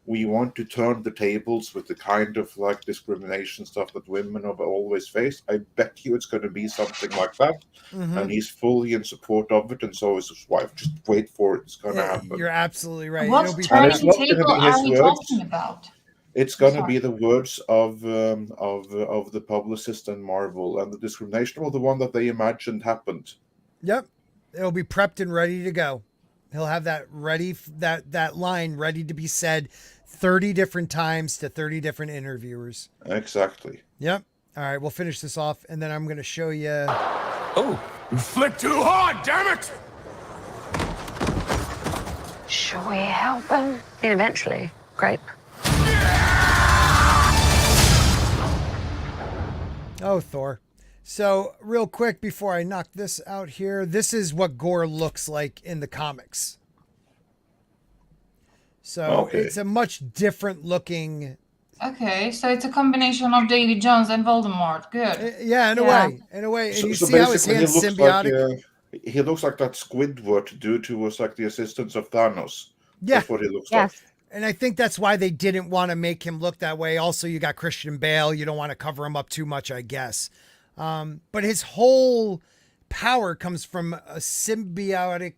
we want to turn the tables with the kind of like discrimination stuff that women have always faced. I bet you it's going to be something like that. And he's fully in support of it, and so is his wife. Just wait for it; it's going to happen. You're absolutely right. What It'll be turning it's not gonna table be his are we words. talking about? It's going to Sorry. be the words of the publicist and Marvel, and the discrimination was the one that they imagined happened. Yep. It'll be prepped and ready to go. He'll have that ready, that line ready to be said 30 different times to 30 different interviewers. Exactly. Yep. All right, we'll finish this off, and then I'm going to show you. Oh, you flicked too hard, damn it! Shall we help him? Eventually. Grape. Oh, Thor. So, real quick before I knock this out here, this is what Gore looks like in the comics. So, Okay. it's a much different looking. Okay, so it's a combination of Davy Jones and Voldemort. Good. Yeah, in a Yeah. way. In a way. And So, you so see how his basically, he hand's looks symbiotic? like he looks like that Squidward dude who was like the assistant of Thanos. Yeah. That's what he looks Yes. And I think that's why they didn't want to make him look that way. Also, you got Christian Bale. You don't want to cover him up too much, I guess. But his whole power comes from a symbiote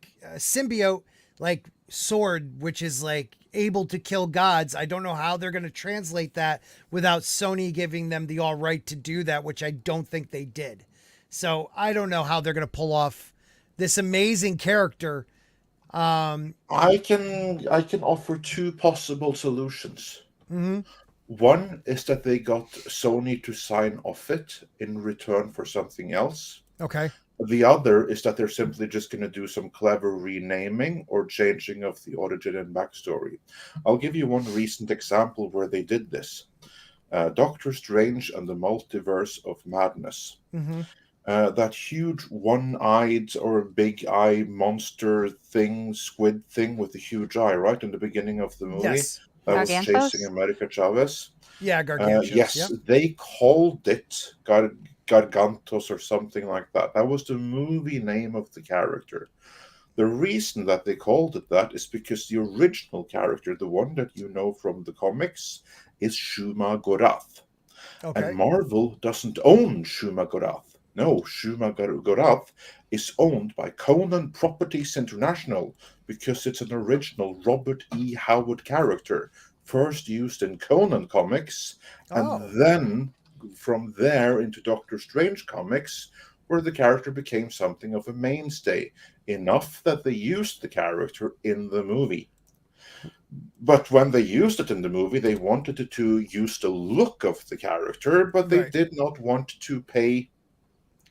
like sword, which is like able to kill gods. I don't know how they're going to translate that without Sony giving them the all right to do that, which I don't think they did. So I don't know how they're going to pull off this amazing character. I can offer two possible solutions. Mhm. One is that they got Sony to sign off it in return for something else. Okay. The other is that they're simply just going to do some clever renaming or changing of the origin and backstory. I'll give you one recent example where they did this. Doctor Strange and the Multiverse of Madness. Mm-hmm. That huge one-eyed or big eye monster thing, squid thing with the huge eye, right, in the beginning of the movie. Yes. That was Gargantos? chasing America Chavez. Yeah, Gargantuous. Yes, Yep. they called it Gargantos or something like that. That was the movie name of the character. The reason that they called it that is because the original character, the one that you know from the comics, is Shuma Gorath. Okay. And Marvel doesn't own Shuma Gorath. No, Shuma Gorath is owned by Conan Properties International because it's an original Robert E. Howard character, first used in Conan comics, and then from there into Doctor Strange comics, where the character became something of a mainstay, enough that they used the character in the movie. But when they used it in the movie, they wanted to use the look of the character, but they did not want to pay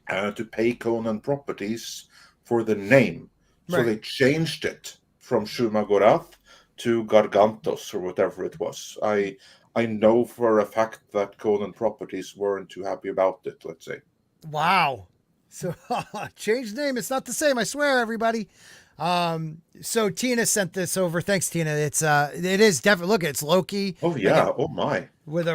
Conan Properties for the name. So they changed it from Shuma Gorath to Gargantos or whatever it was. I know for a fact that Conan Properties weren't too happy about it, let's say. Wow. So change the name. It's not the same. I swear, everybody. So Tina sent this over. Thanks, Tina. It is definitely, look, it's Loki. Oh yeah. Oh my. With they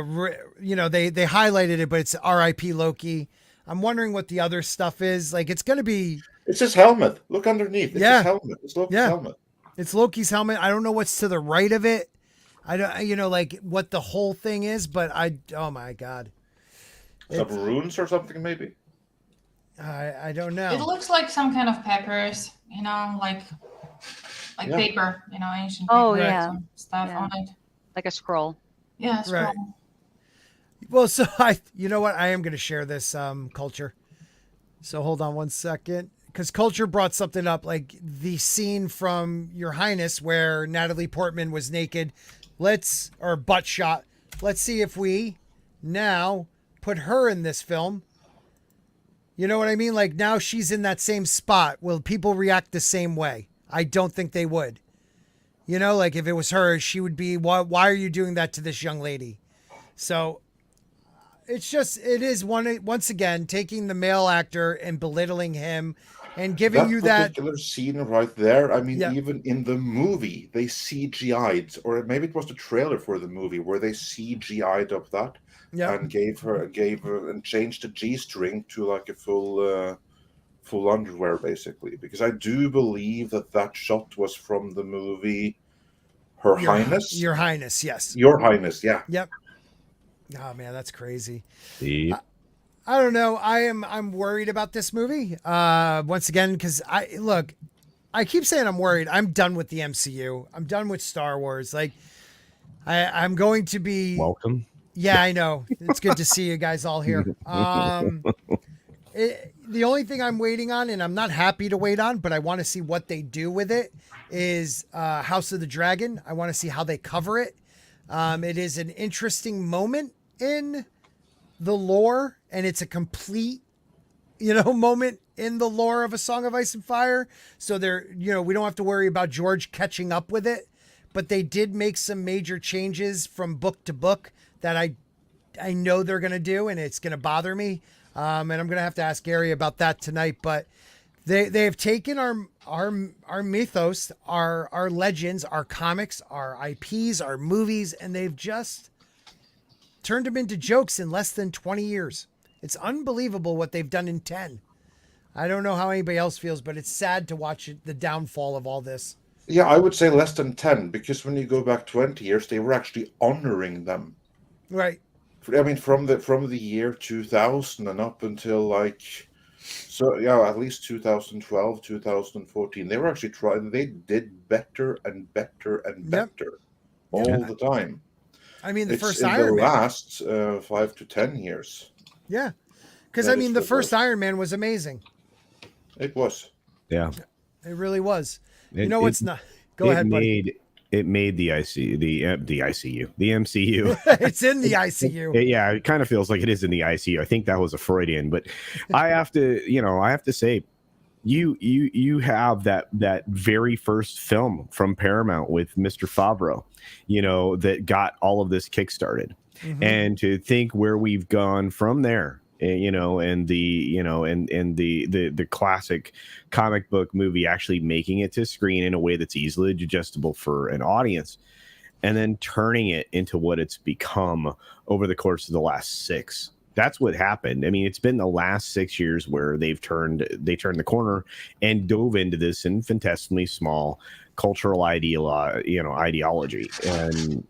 highlighted it, but it's R.I.P. Loki. I'm wondering what the other stuff is. Like, it's going to be. It's his helmet. Look underneath. It's his helmet. It's Loki's helmet. It's Loki's helmet. I don't know what's to the right of it. I don't, like what the whole thing is, but oh my God. Some runes or something, maybe. I don't know. It looks like some kind of peppers, like paper, ancient paper. Oh, with yeah. some stuff on it. Like a scroll. Yeah, scroll. Right. Well, so you know what? I am going to share this Culture. So hold on one second. Because Culture brought something up, like the scene from Your Highness where Natalie Portman was naked. Or butt shot. Let's see if we now put her in this film. You know what I mean? Like, now she's in that same spot. Will people react the same way? I don't think they would. Like if it was her, she would be, why are you doing that to this young lady? So it is once again taking the male actor and belittling him and giving you that particular scene right there. I mean, even in the movie, they CGI'd, or maybe it was the trailer for the movie where they CGI'd up that and gave her and changed the G-string to like a full underwear, basically. Because I do believe that shot was from the movie Her Highness? Your Highness, yes. Your Highness, yeah. Yep. Oh man, that's crazy. See? I don't know. I'm worried about this movie. Once again, because I keep saying I'm worried. I'm done with the MCU. I'm done with Star Wars. Like, I'm going to be Welcome. Yeah, I know. It's good to see you guys all here. The only thing I'm waiting on, and I'm not happy to wait on, but I want to see what they do with it, is House of the Dragon. I want to see how they cover it. It is an interesting moment in the lore, and it's a complete, moment in the lore of A Song of Ice and Fire. So we don't have to worry about George catching up with it, but they did make some major changes from book to book that I know they're going to do, and it's going to bother me. And I'm going to have to ask Gary about that tonight, but they've taken our mythos, our legends, our comics, our IPs, our movies, and they've just turned them into jokes in less than 20 years. It's unbelievable what they've done in 10. I don't know how anybody else feels, but it's sad to watch the downfall of all this. Yeah, I would say less than 10, because when you go back 20 years, they were actually honoring them. Right. I mean, from the year 2000 and up until at least 2012, 2014, they were actually trying. They did better and better and better all the time. I mean, the first in Iron the Man. last 5 to 10 years. Yeah, because That I mean, is the what first was. Iron Man was amazing. It was. Yeah. It really was. It's not. Go ahead, buddy. It made the ICU, the ICU, the MCU. It's in the ICU. Yeah, it kind of feels like it is in the ICU. I think that was a Freudian, but I have to say, you have that very first film from Paramount with Mr. Favreau, that got all of this kickstarted, and to think where we've gone from there. And the classic comic book movie actually making it to screen in a way that's easily digestible for an audience, and then turning it into what it's become over the course of the last 6. That's what happened. I mean, it's been the last 6 years where they turned the corner and dove into this infinitesimally small cultural ideology, and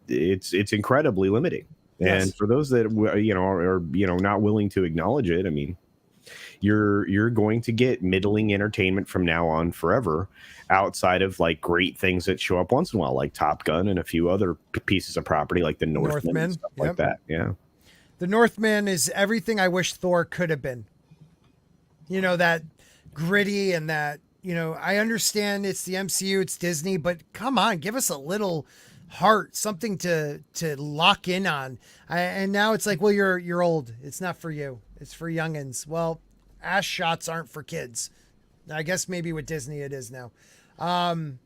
it's incredibly limiting. Yes. And for those that are not willing to acknowledge it, I mean, you're going to get middling entertainment from now on forever, outside of like great things that show up once in a while, like Top Gun and a few other pieces of property like the Northman and stuff like that. Yeah, the Northman is everything I wish Thor could have been. That gritty and that. I understand it's the MCU, it's Disney, but come on, give us a little heart, something to lock in on. And now it's like, well, you're old, it's not for you, it's for youngins. Well, ass shots aren't for kids. I guess maybe with Disney it is now. I mean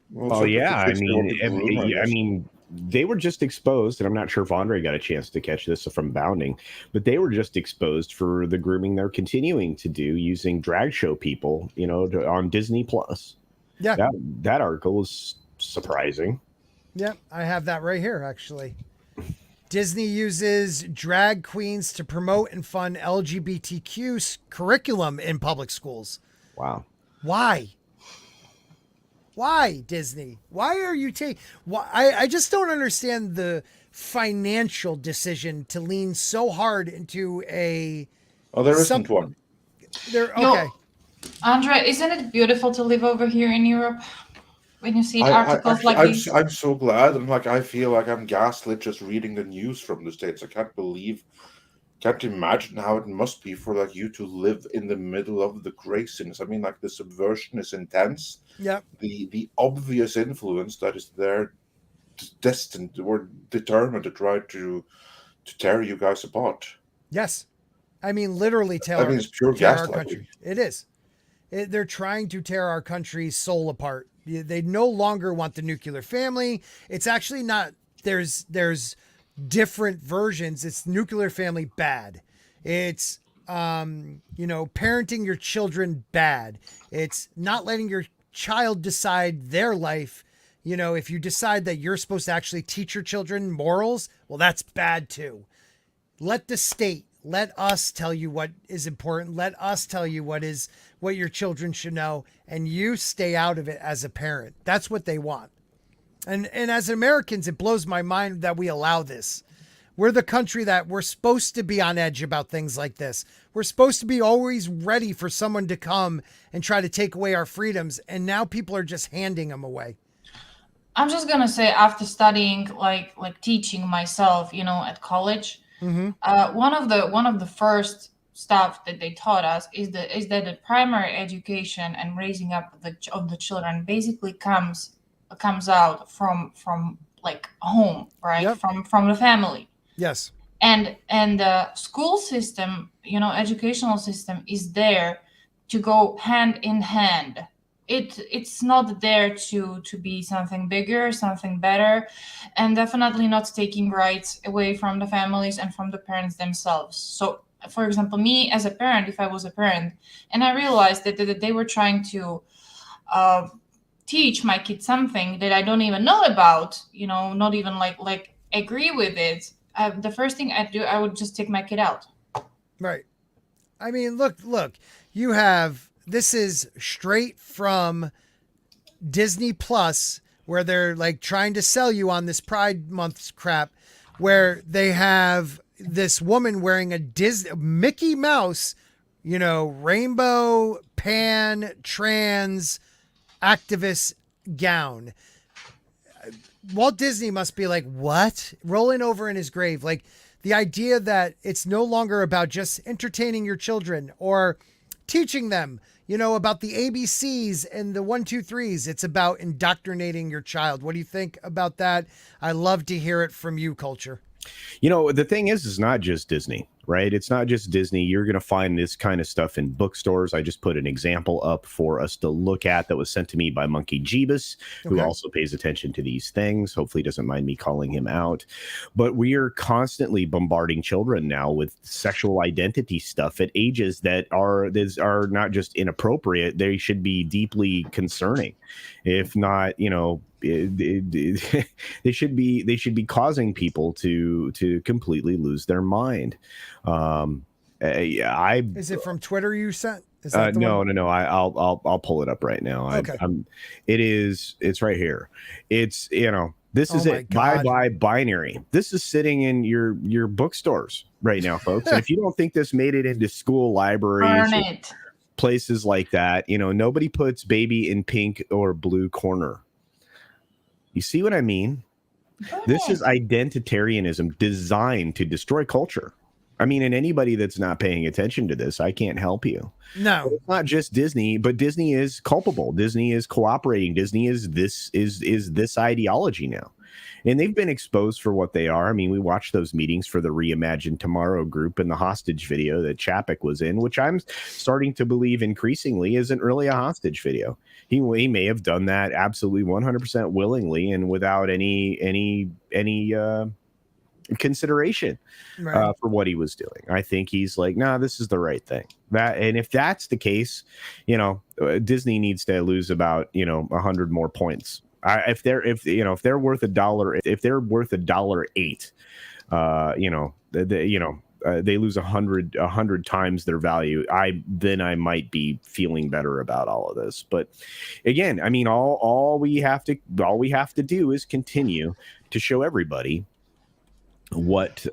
they were just exposed, and I'm not sure if Andre got a chance to catch this from Bounding, but they were just exposed for the grooming they're continuing to do using drag show people, on Disney Plus. Yeah, that article is surprising. Yeah, I have that right here, actually. Disney uses drag queens to promote and fund LGBTQ curriculum in public schools. Wow. Why? Why, Disney? Why are you taking... I just don't understand the financial decision to lean so hard into a... Oh, there isn't one. Okay. Andre, isn't it beautiful to live over here in Europe? When you see articles like these, I'm so glad, and I feel like I'm gaslit just reading the news from the States. I can't imagine how it must be for you to live in the middle of the craziness. I mean, the subversion is intense. Yeah. The obvious influence that is there, destined or determined to try to tear you guys apart. Yes, I mean literally tear it's pure our gaslighting. country. It is. They're trying to tear our country's soul apart. They no longer want the nuclear family. It's actually not. There's different versions. It's nuclear family bad. It's parenting your children bad. It's not letting your child decide their life. If you decide that you're supposed to actually teach your children morals, well, that's bad too. Let the state, Let us tell you what is important. Let us tell you what your children should know, and you stay out of it as a parent. That's what they want. And as Americans, it blows my mind that we allow this. We're the country that we're supposed to be on edge about things like this. We're supposed to be always ready for someone to come and try to take away our freedoms. And now people are just handing them away. I'm just going to say, after studying, like teaching myself, at college, one of the first stuff that they taught us is that the primary education and raising up of the children basically comes out from like home, right? Yep. From the family. Yes. And the school system, educational system is there to go hand in hand. It's not there to be something bigger, something better, and definitely not taking rights away from the families and from the parents themselves. So, for example, me as a parent, if I was a parent, and I realized that they were trying to teach my kid something that I don't even know about, not even like agree with it. The first thing I'd do, I would just take my kid out. Right. I mean, look, this is straight from Disney Plus, where they're like trying to sell you on this Pride Month crap, where they have this woman wearing a Mickey Mouse, rainbow pan trans activist gown. Walt Disney must be like, what? Rolling over in his grave. Like, the idea that it's no longer about just entertaining your children or teaching them, about the ABCs and the 1, 2, 3s. It's about indoctrinating your child. What do you think about that? I love to hear it from you, Culture. The thing is, it's not just Disney, right? It's not just Disney. You're going to find this kind of stuff in bookstores. I just put an example up for us to look at that was sent to me by Monkey Jeebus, who also pays attention to these things. Hopefully doesn't mind me calling him out. But we are constantly bombarding children now with sexual identity stuff at ages that are not just inappropriate. They should be deeply concerning. If not, they should be causing people to completely lose their mind. Is it from Twitter you sent? Is that the one? No. I'll pull it up right now. Okay. It's right here. It's this is it. Bye binary. This is sitting in your bookstores right now, folks. And if you don't think this made it into school libraries, places like that, nobody puts baby in pink or blue corner. You see what I mean? This is identitarianism designed to destroy culture. I mean, and anybody that's not paying attention to this, I can't help you. No, but it's not just Disney, but Disney is culpable. Disney is cooperating. Disney is this ideology now. And they've been exposed for what they are. I mean, we watched those meetings for the Reimagine Tomorrow group and the hostage video that Chapek was in, which I'm starting to believe increasingly isn't really a hostage video. He may have done that absolutely 100% willingly and without any consideration for what he was doing. I think he's like, nah, this is the right thing. And if that's the case, Disney needs to lose about 100 more points. If they're worth $1, if they're worth $1.08, they lose 100 times their value. Then I might be feeling better about all of this. But again, I mean, all we have to do is continue to show everybody what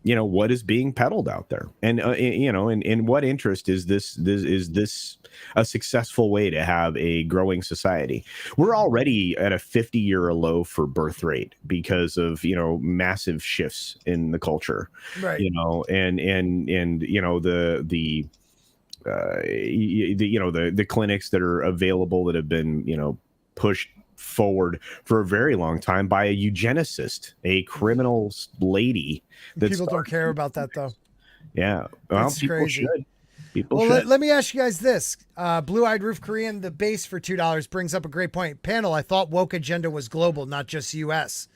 is being peddled out there, and in what interest is this a successful way to have a growing society? We're already at a 50-year low for birth rate because of massive shifts in the culture, right? The clinics that are available that have been pushed forward for a very long time by a eugenicist, a criminal lady. People don't care about that though. Yeah, well, that's people crazy. should. People well, should. Let me ask you guys this. Blue-Eyed RoofKorean, the base for $2 brings up a great point. Panel, I thought woke agenda was global, not just US.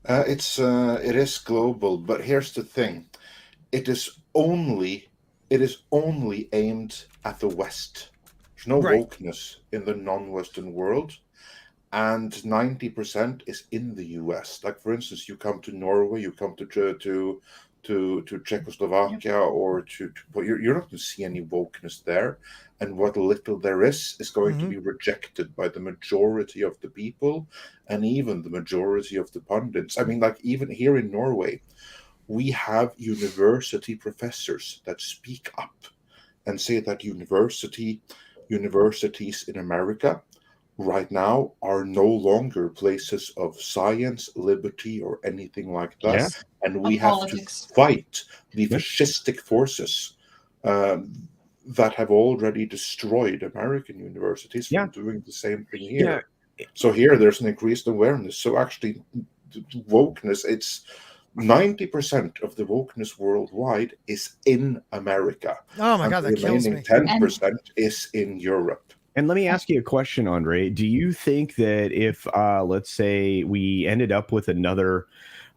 It is global, but here's the thing. It is only aimed at the West. There's no wokeness in the non-Western world. And 90% is in the US. Like, for instance, you come to Norway, you come to to Czechoslovakia or to but you're not going to see any wokeness there, and what little there is going to be rejected by the majority of the people, and even the majority of the pundits. I mean, like even here in Norway, we have university professors that speak up and say that universities in America right now are no longer places of science, liberty, or anything like that. Yeah. And we have Politics. to fight the fascistic forces that have already destroyed American universities from doing the same thing here. Yeah. So here there's an increased awareness. So actually, wokeness, it's 90% of the wokeness worldwide is in America. Oh my God, that kills me. The remaining 10% is in Europe. And let me ask you a question, Andre. Do you think that if, let's say, we ended up with another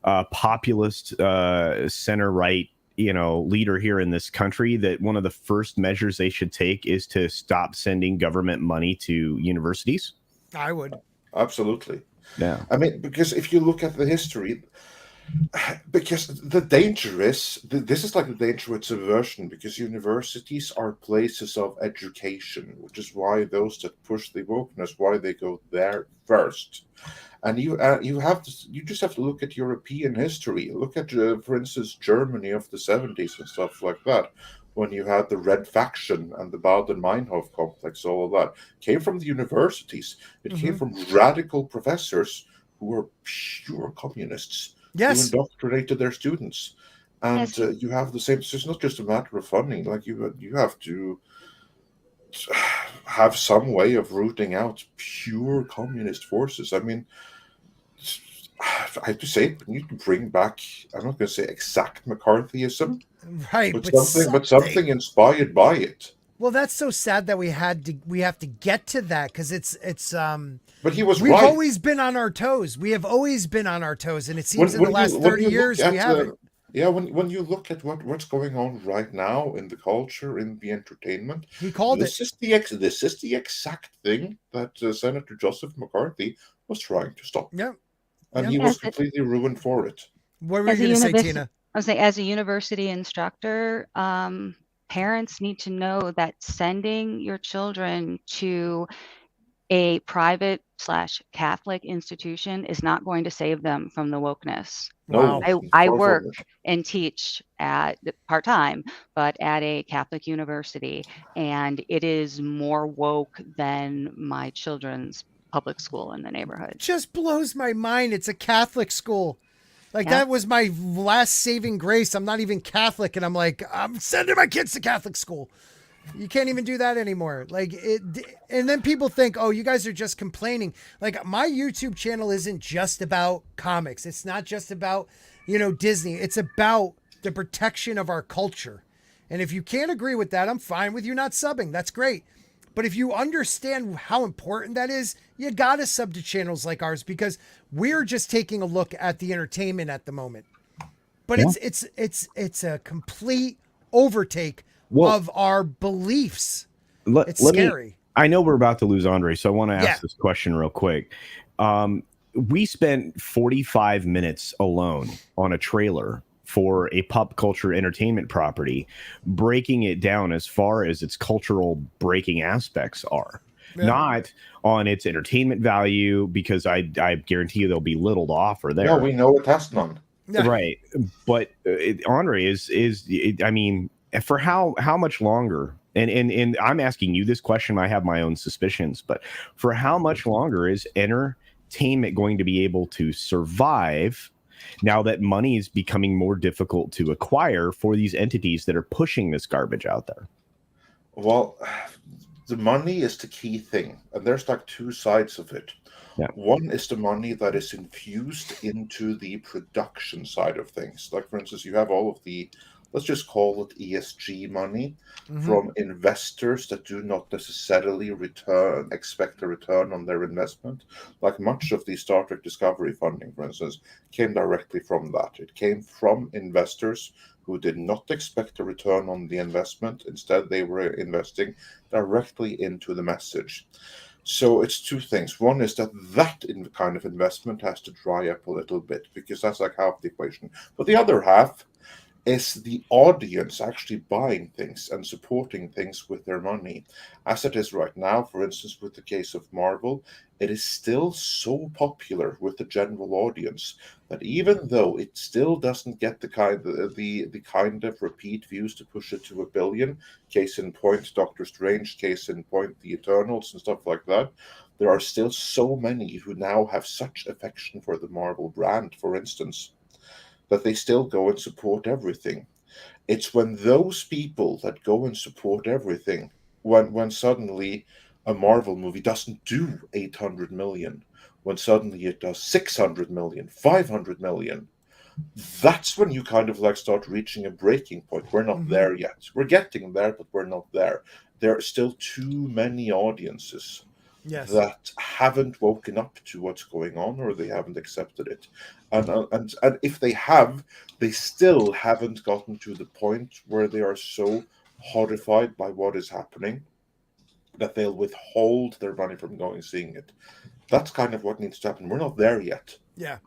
populist center-right, leader here in this country, that one of the first measures they should take is to stop sending government money to universities? I would. Absolutely. Yeah. I mean, because if you look at the history, because the danger is, this is like the danger with subversion, because universities are places of education, which is why those that push the wokeness, why they go there first. And you just have to look at European history. Look at, for instance, Germany of the 70s and stuff like that, when you had the Red Faction and the Baden-Meinhof complex, all of that came from the universities. It came from radical professors who were pure communists. Yes. Who indoctrinated their students. And you have the same, so it's not just a matter of funding. Like you have to have some way of rooting out pure communist forces. I mean, I have to say, we need to bring back, I'm not going to say exact McCarthyism, right, but something inspired by it. Well, that's so sad that we have to get to that, because it's but he was we've right. always been on our toes. We have always been on our toes, and it seems in the last 30 years we haven't. Yeah, when you look at what's going on right now in the culture, in the entertainment, he called this is the exact thing that Senator Joseph McCarthy was trying to stop. Yeah, and he was completely ruined for it. What were you going to say, Tina? I was saying, as a university instructor, parents need to know that sending your children to a private/Catholic institution is not going to save them from the wokeness. No, I work and teach at part-time, but at a Catholic university, and it is more woke than my children's public school in the neighborhood. Just blows my mind. It's a Catholic school. Like, that was my last saving grace. I'm not even Catholic, and I'm like, I'm sending my kids to Catholic school. You can't even do that anymore. Like, and then people think, oh, you guys are just complaining. Like, my YouTube channel isn't just about comics. It's not just about, Disney. It's about the protection of our culture. And if you can't agree with that, I'm fine with you not subbing. That's great. But if you understand how important that is, you got to sub to channels like ours, because we're just taking a look at the entertainment at the moment. But it's a complete overtake of our beliefs. It's scary. I know we're about to lose Andre, so I want to ask this question real quick. We spent 45 minutes alone on a trailer for a pop culture entertainment property, breaking it down as far as its cultural breaking aspects are. Not on its entertainment value, because I guarantee you they'll be littled off or there. No, we know it has none. Right. But Andre I mean, for how much longer? And I'm asking you this question. I have my own suspicions, but for how much longer is entertainment going to be able to survive now that money is becoming more difficult to acquire for these entities that are pushing this garbage out there? Well, the money is the key thing, and there's like two sides of it. Yeah. One is the money that is infused into the production side of things. Like, for instance, you have all of the, let's just call it ESG money from investors that do not necessarily expect a return on their investment. Like, much of the Star Trek Discovery funding, for instance, came directly from that. It came from investors who did not expect a return on the investment. Instead, they were investing directly into the message. So it's two things. One is that kind of investment has to dry up a little bit, because that's like half the equation. But the other half is the audience actually buying things and supporting things with their money. As it is right now, for instance, with the case of Marvel, it is still so popular with the general audience that even though it still doesn't get the kind of repeat views to push it to 1 billion, case in point Doctor Strange, case in point the Eternals and stuff like that, there are still so many who now have such affection for the Marvel brand, for instance, that they still go and support everything. It's when those people that go and support everything, when suddenly a Marvel movie doesn't do 800 million, when suddenly it does 600 million, 500 million, that's when you kind of like start reaching a breaking point. We're not there yet. We're getting there, but we're not there. There are still too many audiences that haven't woken up to what's going on, or they haven't accepted it. And if they have, they still haven't gotten to the point where they are so horrified by what is happening that they'll withhold their money from going and seeing it. That's kind of what needs to happen. We're not there yet. Yeah.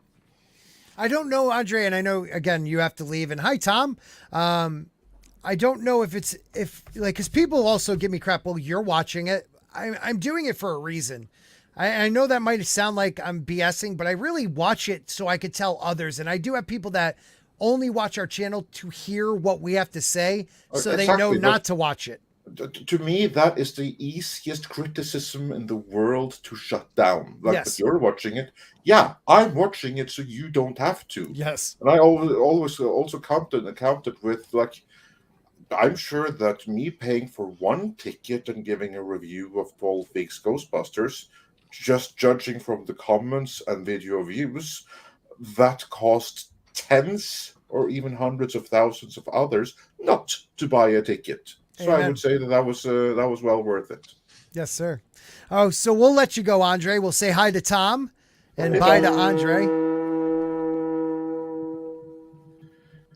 I don't know, Andre, and I know, again, you have to leave. And hi, Tom. I don't know if because people also give me crap. Well, you're watching it. I'm doing it for a reason. I know that might sound like I'm BSing, but I really watch it so I could tell others. And I do have people that only watch our channel to hear what we have to say, so they know not to watch it. To me, that is the easiest criticism in the world to shut down. Like, if you're watching it, yeah, I'm watching it, so you don't have to. Yes. And I always also counted with, like, I'm sure that me paying for one ticket and giving a review of Paul Feig's Ghostbusters, just judging from the comments and video views, that cost tens or even hundreds of thousands of others not to buy a ticket. So Amen. I would say that was well worth it. Yes, sir. Oh, so we'll let you go, Andre. We'll say hi to Tom and bye to Andre.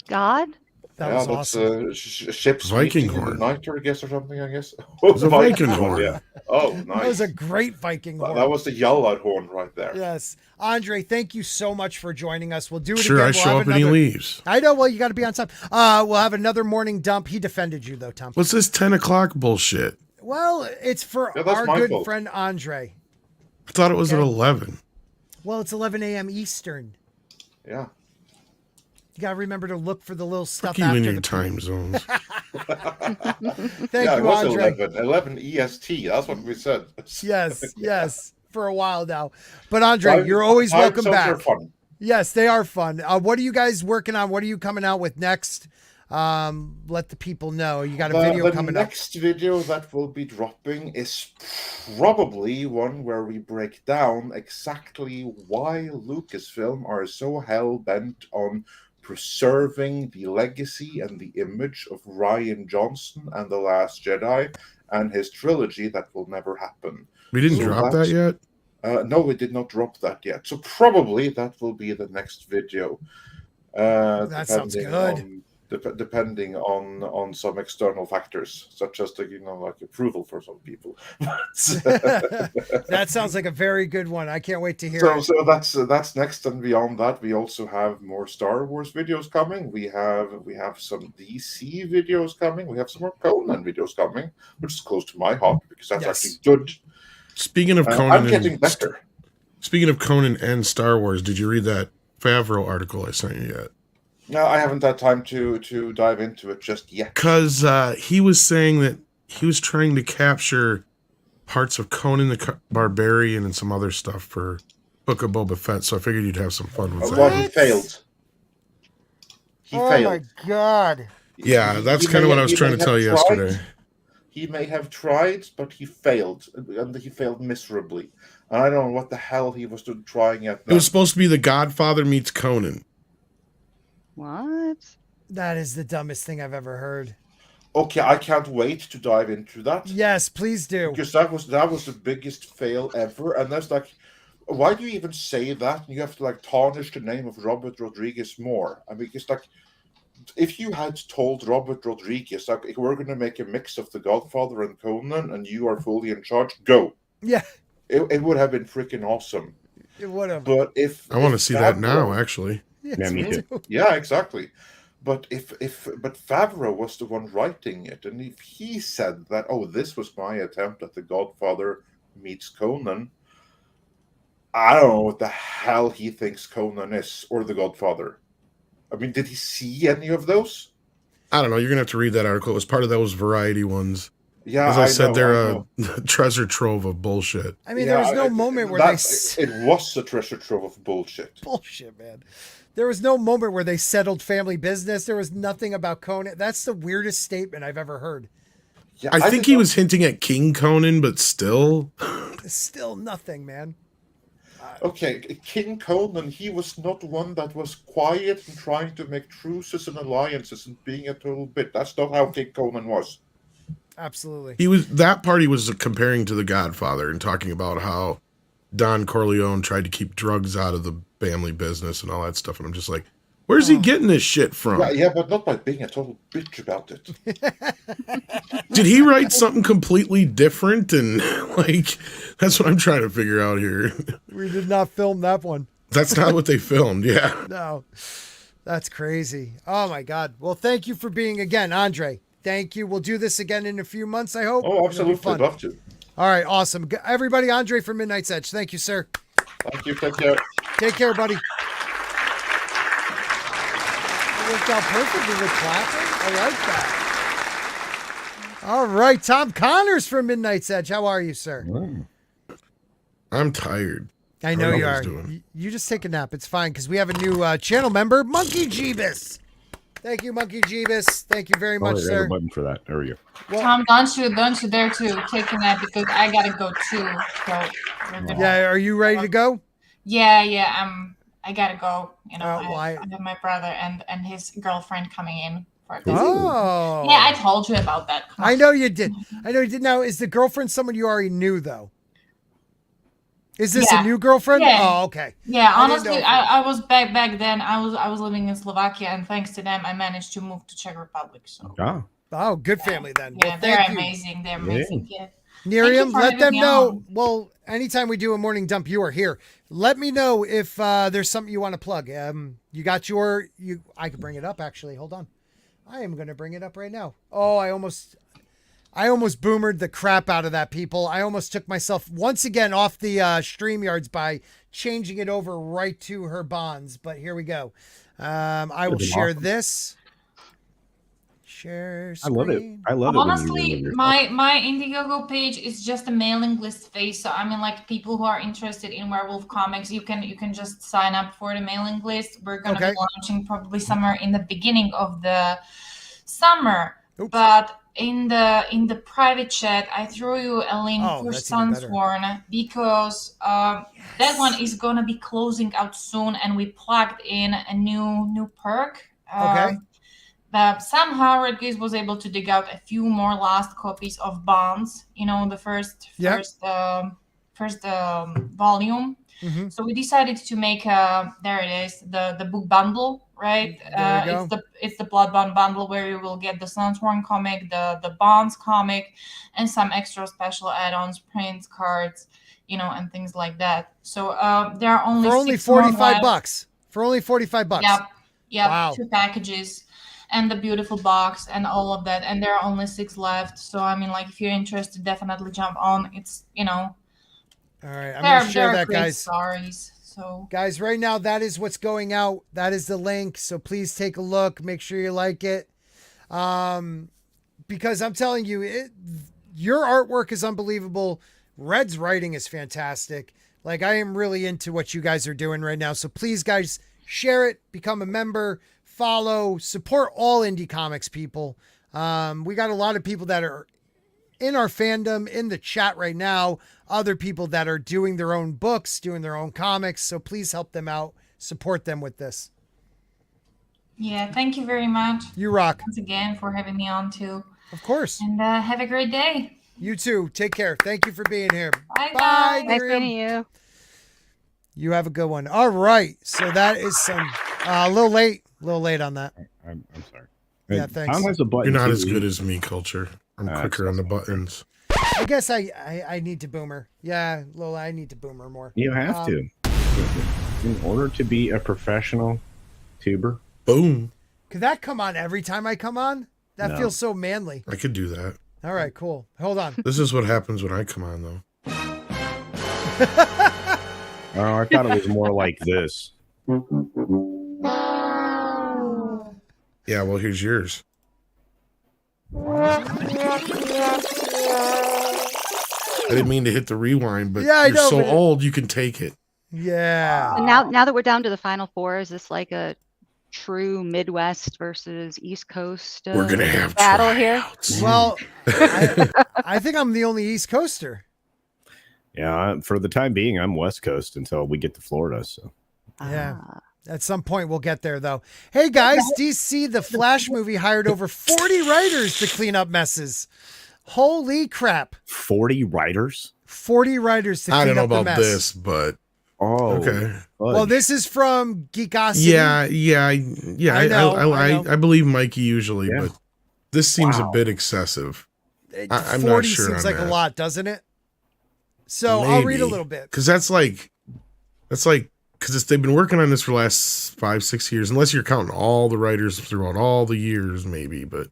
God? That was awesome. Ship's Viking horn. Night, I guess, or something, I guess. It was a Viking horn. Yeah. Oh, nice. That was a great Viking horn. That was the Yalla horn right there. Yes. Andre, thank you so much for joining us. We'll do it again. Sure, I show up and he leaves. I know. Well, you got to be on time. We'll have another morning dump. He defended you, though, Tom. What's this 10 o'clock bullshit? Well, it's for our good friend Andre. I thought it was at 11. Well, it's 11 a.m. Eastern. Yeah. You got to remember to look for the little stuff after the your time zones. Thank you, Andre. 11 EST. That's what we said. Yes. For a while now. But Andre, you're always welcome back. Fun. Yes, they are fun. What are you guys working on? What are you coming out with next? Let the people know. You got a video coming up. The next video that will be dropping is probably one where we break down exactly why Lucasfilm are so hell-bent on preserving the legacy and the image of Rian Johnson and The Last Jedi and his trilogy that will never happen. We didn't drop that yet? No, we did not drop that yet. So probably that will be the next video. That sounds good. Depending on some external factors, such as like approval for some people. That sounds like a very good one. I can't wait to hear it. So that's next, and beyond that, we also have more Star Wars videos coming. We have some DC videos coming. We have some more Conan videos coming, which is close to my heart because that's actually good. Speaking of Conan, I'm getting better. Speaking of Conan and Star Wars, did you read that Favreau article I sent you yet? No, I haven't had time to dive into it just yet. Because he was saying that he was trying to capture parts of Conan the Barbarian and some other stuff for Book of Boba Fett, so I figured you'd have some fun with that. Well, he failed. He failed. Oh my God. Yeah, that's kind of what I was trying to tell you yesterday. He may have tried, but he failed, and he failed miserably. And I don't know what the hell he was trying at. It was supposed to be The Godfather meets Conan. What? That is the dumbest thing I've ever heard. Okay, I can't wait to dive into that. Yes, please do. Because that was the biggest fail ever, and that's like, why do you even say that? You have to like tarnish the name of Robert Rodriguez more. I mean, it's like, if you had told Robert Rodriguez, like, we're going to make a mix of The Godfather and Conan, and you are fully in charge, go. Yeah. It would have been freaking awesome. It would have. But I want to see that now, actually. Yes, me too. Yeah, exactly. But but Favreau was the one writing it, and if he said that, oh, this was my attempt at The Godfather meets Conan, I don't know what the hell he thinks Conan is or The Godfather. I mean, did he see any of those? I don't know. You're gonna have to read that article. It was part of those variety ones. Yeah, as I said, know, they're a treasure trove of bullshit. I mean, there was no moment where it was a treasure trove of bullshit. Bullshit, man. There was no moment where they settled family business. There was nothing about Conan. That's the weirdest statement I've ever heard. Yeah, I think he was hinting at King Conan, but still. Still nothing, man. Okay, King Conan, he was not one that was quiet and trying to make truces and alliances and being a total bit. That's not how King Conan was. Absolutely. He was comparing to The Godfather and talking about how Don Corleone tried to keep drugs out of the family business and all that stuff. And I'm just like, where's he getting this shit from? Yeah, but not by being a total bitch about it. Did he write something completely different? And like, that's what I'm trying to figure out here. We did not film that one. That's not what they filmed. Yeah. No, that's crazy. Oh my God. Well, thank you for being again, Andre. Thank you. We'll do this again in a few months, I hope. Oh, absolutely. I'd love to. All right. Awesome. Everybody, Andre from Midnight's Edge. Thank you, sir. Thank you. Take care. Take care, buddy. It worked out perfectly with clapping. I like that. All right. Tom Connors from Midnight's Edge. How are you, sir? I'm tired. I know you are. You just take a nap. It's fine because we have a new channel member, Monkey Jeebus. Thank you, Monkey Jeebus. Thank you very much, sir. A button for that. There we go. Well, Tom, don't you dare to take a nap because I gotta go too. So yeah, are you ready to go? Yeah. I gotta go. You know, I have my brother and his girlfriend coming in for a visit. Oh. Yeah, I told you about that. I know you did. Now, is the girlfriend someone you already knew, though? Is this a new girlfriend? Yeah. Oh, okay. Yeah, honestly, I was back then. I was living in Slovakia, and thanks to them, I managed to move to Czech Republic. So. Oh, good family then. Yeah, well, they're amazing. They're amazing. Yeah. Miriam, let them know. Well, anytime we do a morning dump, you are here. Let me know if there's something you want to plug. You got I could bring it up actually. Hold on. I am going to bring it up right now. Oh, I almost boomered the crap out of that, people. I almost took myself once again off the StreamYards by changing it over right to her bonds. But here we go. I will share this. Share screen. I love it. Honestly, my Indiegogo page is just a mailing list phase. So I mean, like people who are interested in werewolf comics, you can just sign up for the mailing list. We're gonna be launching probably somewhere in the beginning of the summer. Oops. But in the private chat, I threw you a link for Sunsworn because that one is gonna be closing out soon, and we plugged in a new perk. Somehow Rodgers was able to dig out a few more last copies of Bonds. You know, the first volume. Mm-hmm. So we decided to make there it is, the book bundle, right? It's the Bloodbound bundle where you will get the Sunsworn comic, the Bonds comic, and some extra special add-ons, prints, cards, you know, and things like that. So there are only for only $45. For only $45. Yep. Wow. 2 packages and the beautiful box and all of that, and there are only 6 left. So I mean, like, if you're interested, definitely jump on. It's, you know, all right, I'm gonna share that, guys. Stories. So guys, right now that is what's going out. That is the link. So please take a look. Make sure you like it, because I'm telling you, your artwork is unbelievable. Red's writing is fantastic. Like, I am really into what you guys are doing right now. So please, guys, share it. Become a member. Follow. Support all indie comics, people. We got a lot of people that are in our fandom in the chat right now, other people that are doing their own books, doing their own comics. So please help them out, support them with this. Yeah, thank you very much. You rock. Once again for having me on too. Of course. And have a great day. You too. Take care. Thank you for being here. Bye. Nice meeting you. You have a good one. All right. So that is some a little late on that. I'm sorry. Yeah, thanks. Tom has a button. You're not as good as me, Culture. I'm quicker on the buttons. I guess I need to boomer. Yeah, Lola, I need to boomer more. You have to. In order to be a professional tuber. Boom. Could that come on every time I come on? That No. feels so manly. I could do that. All right, cool. Hold on. This is what happens when I come on, though. Oh, I thought it was more like this. Yeah, well, here's yours. I didn't mean to hit the rewind, but Yeah, I you're know, so but old you can take it. Yeah. And now that we're down to the final four, is this like a true Midwest versus East Coast We're gonna have battle here? tryouts. Well, I think I'm the only East Coaster. Yeah, for the time being, I'm West Coast until we get to Florida. So Yeah. At some point, we'll get there, though. Hey, guys, DC The Flash movie hired over 40 writers to clean up messes. Holy crap. 40 writers? 40 writers to I clean don't know up the about mess. this, but Oh, okay. Well, this is from Geekosity. Yeah. I know. I believe Mikey usually, Yeah. but this seems Wow. a bit excessive. I'm 40 not sure seems on like a that. lot, doesn't it? So I'll read a Maybe. little bit. Because that's like, because they've been working on this for the last 5-6 years, unless you're counting all the writers throughout all the years, maybe. But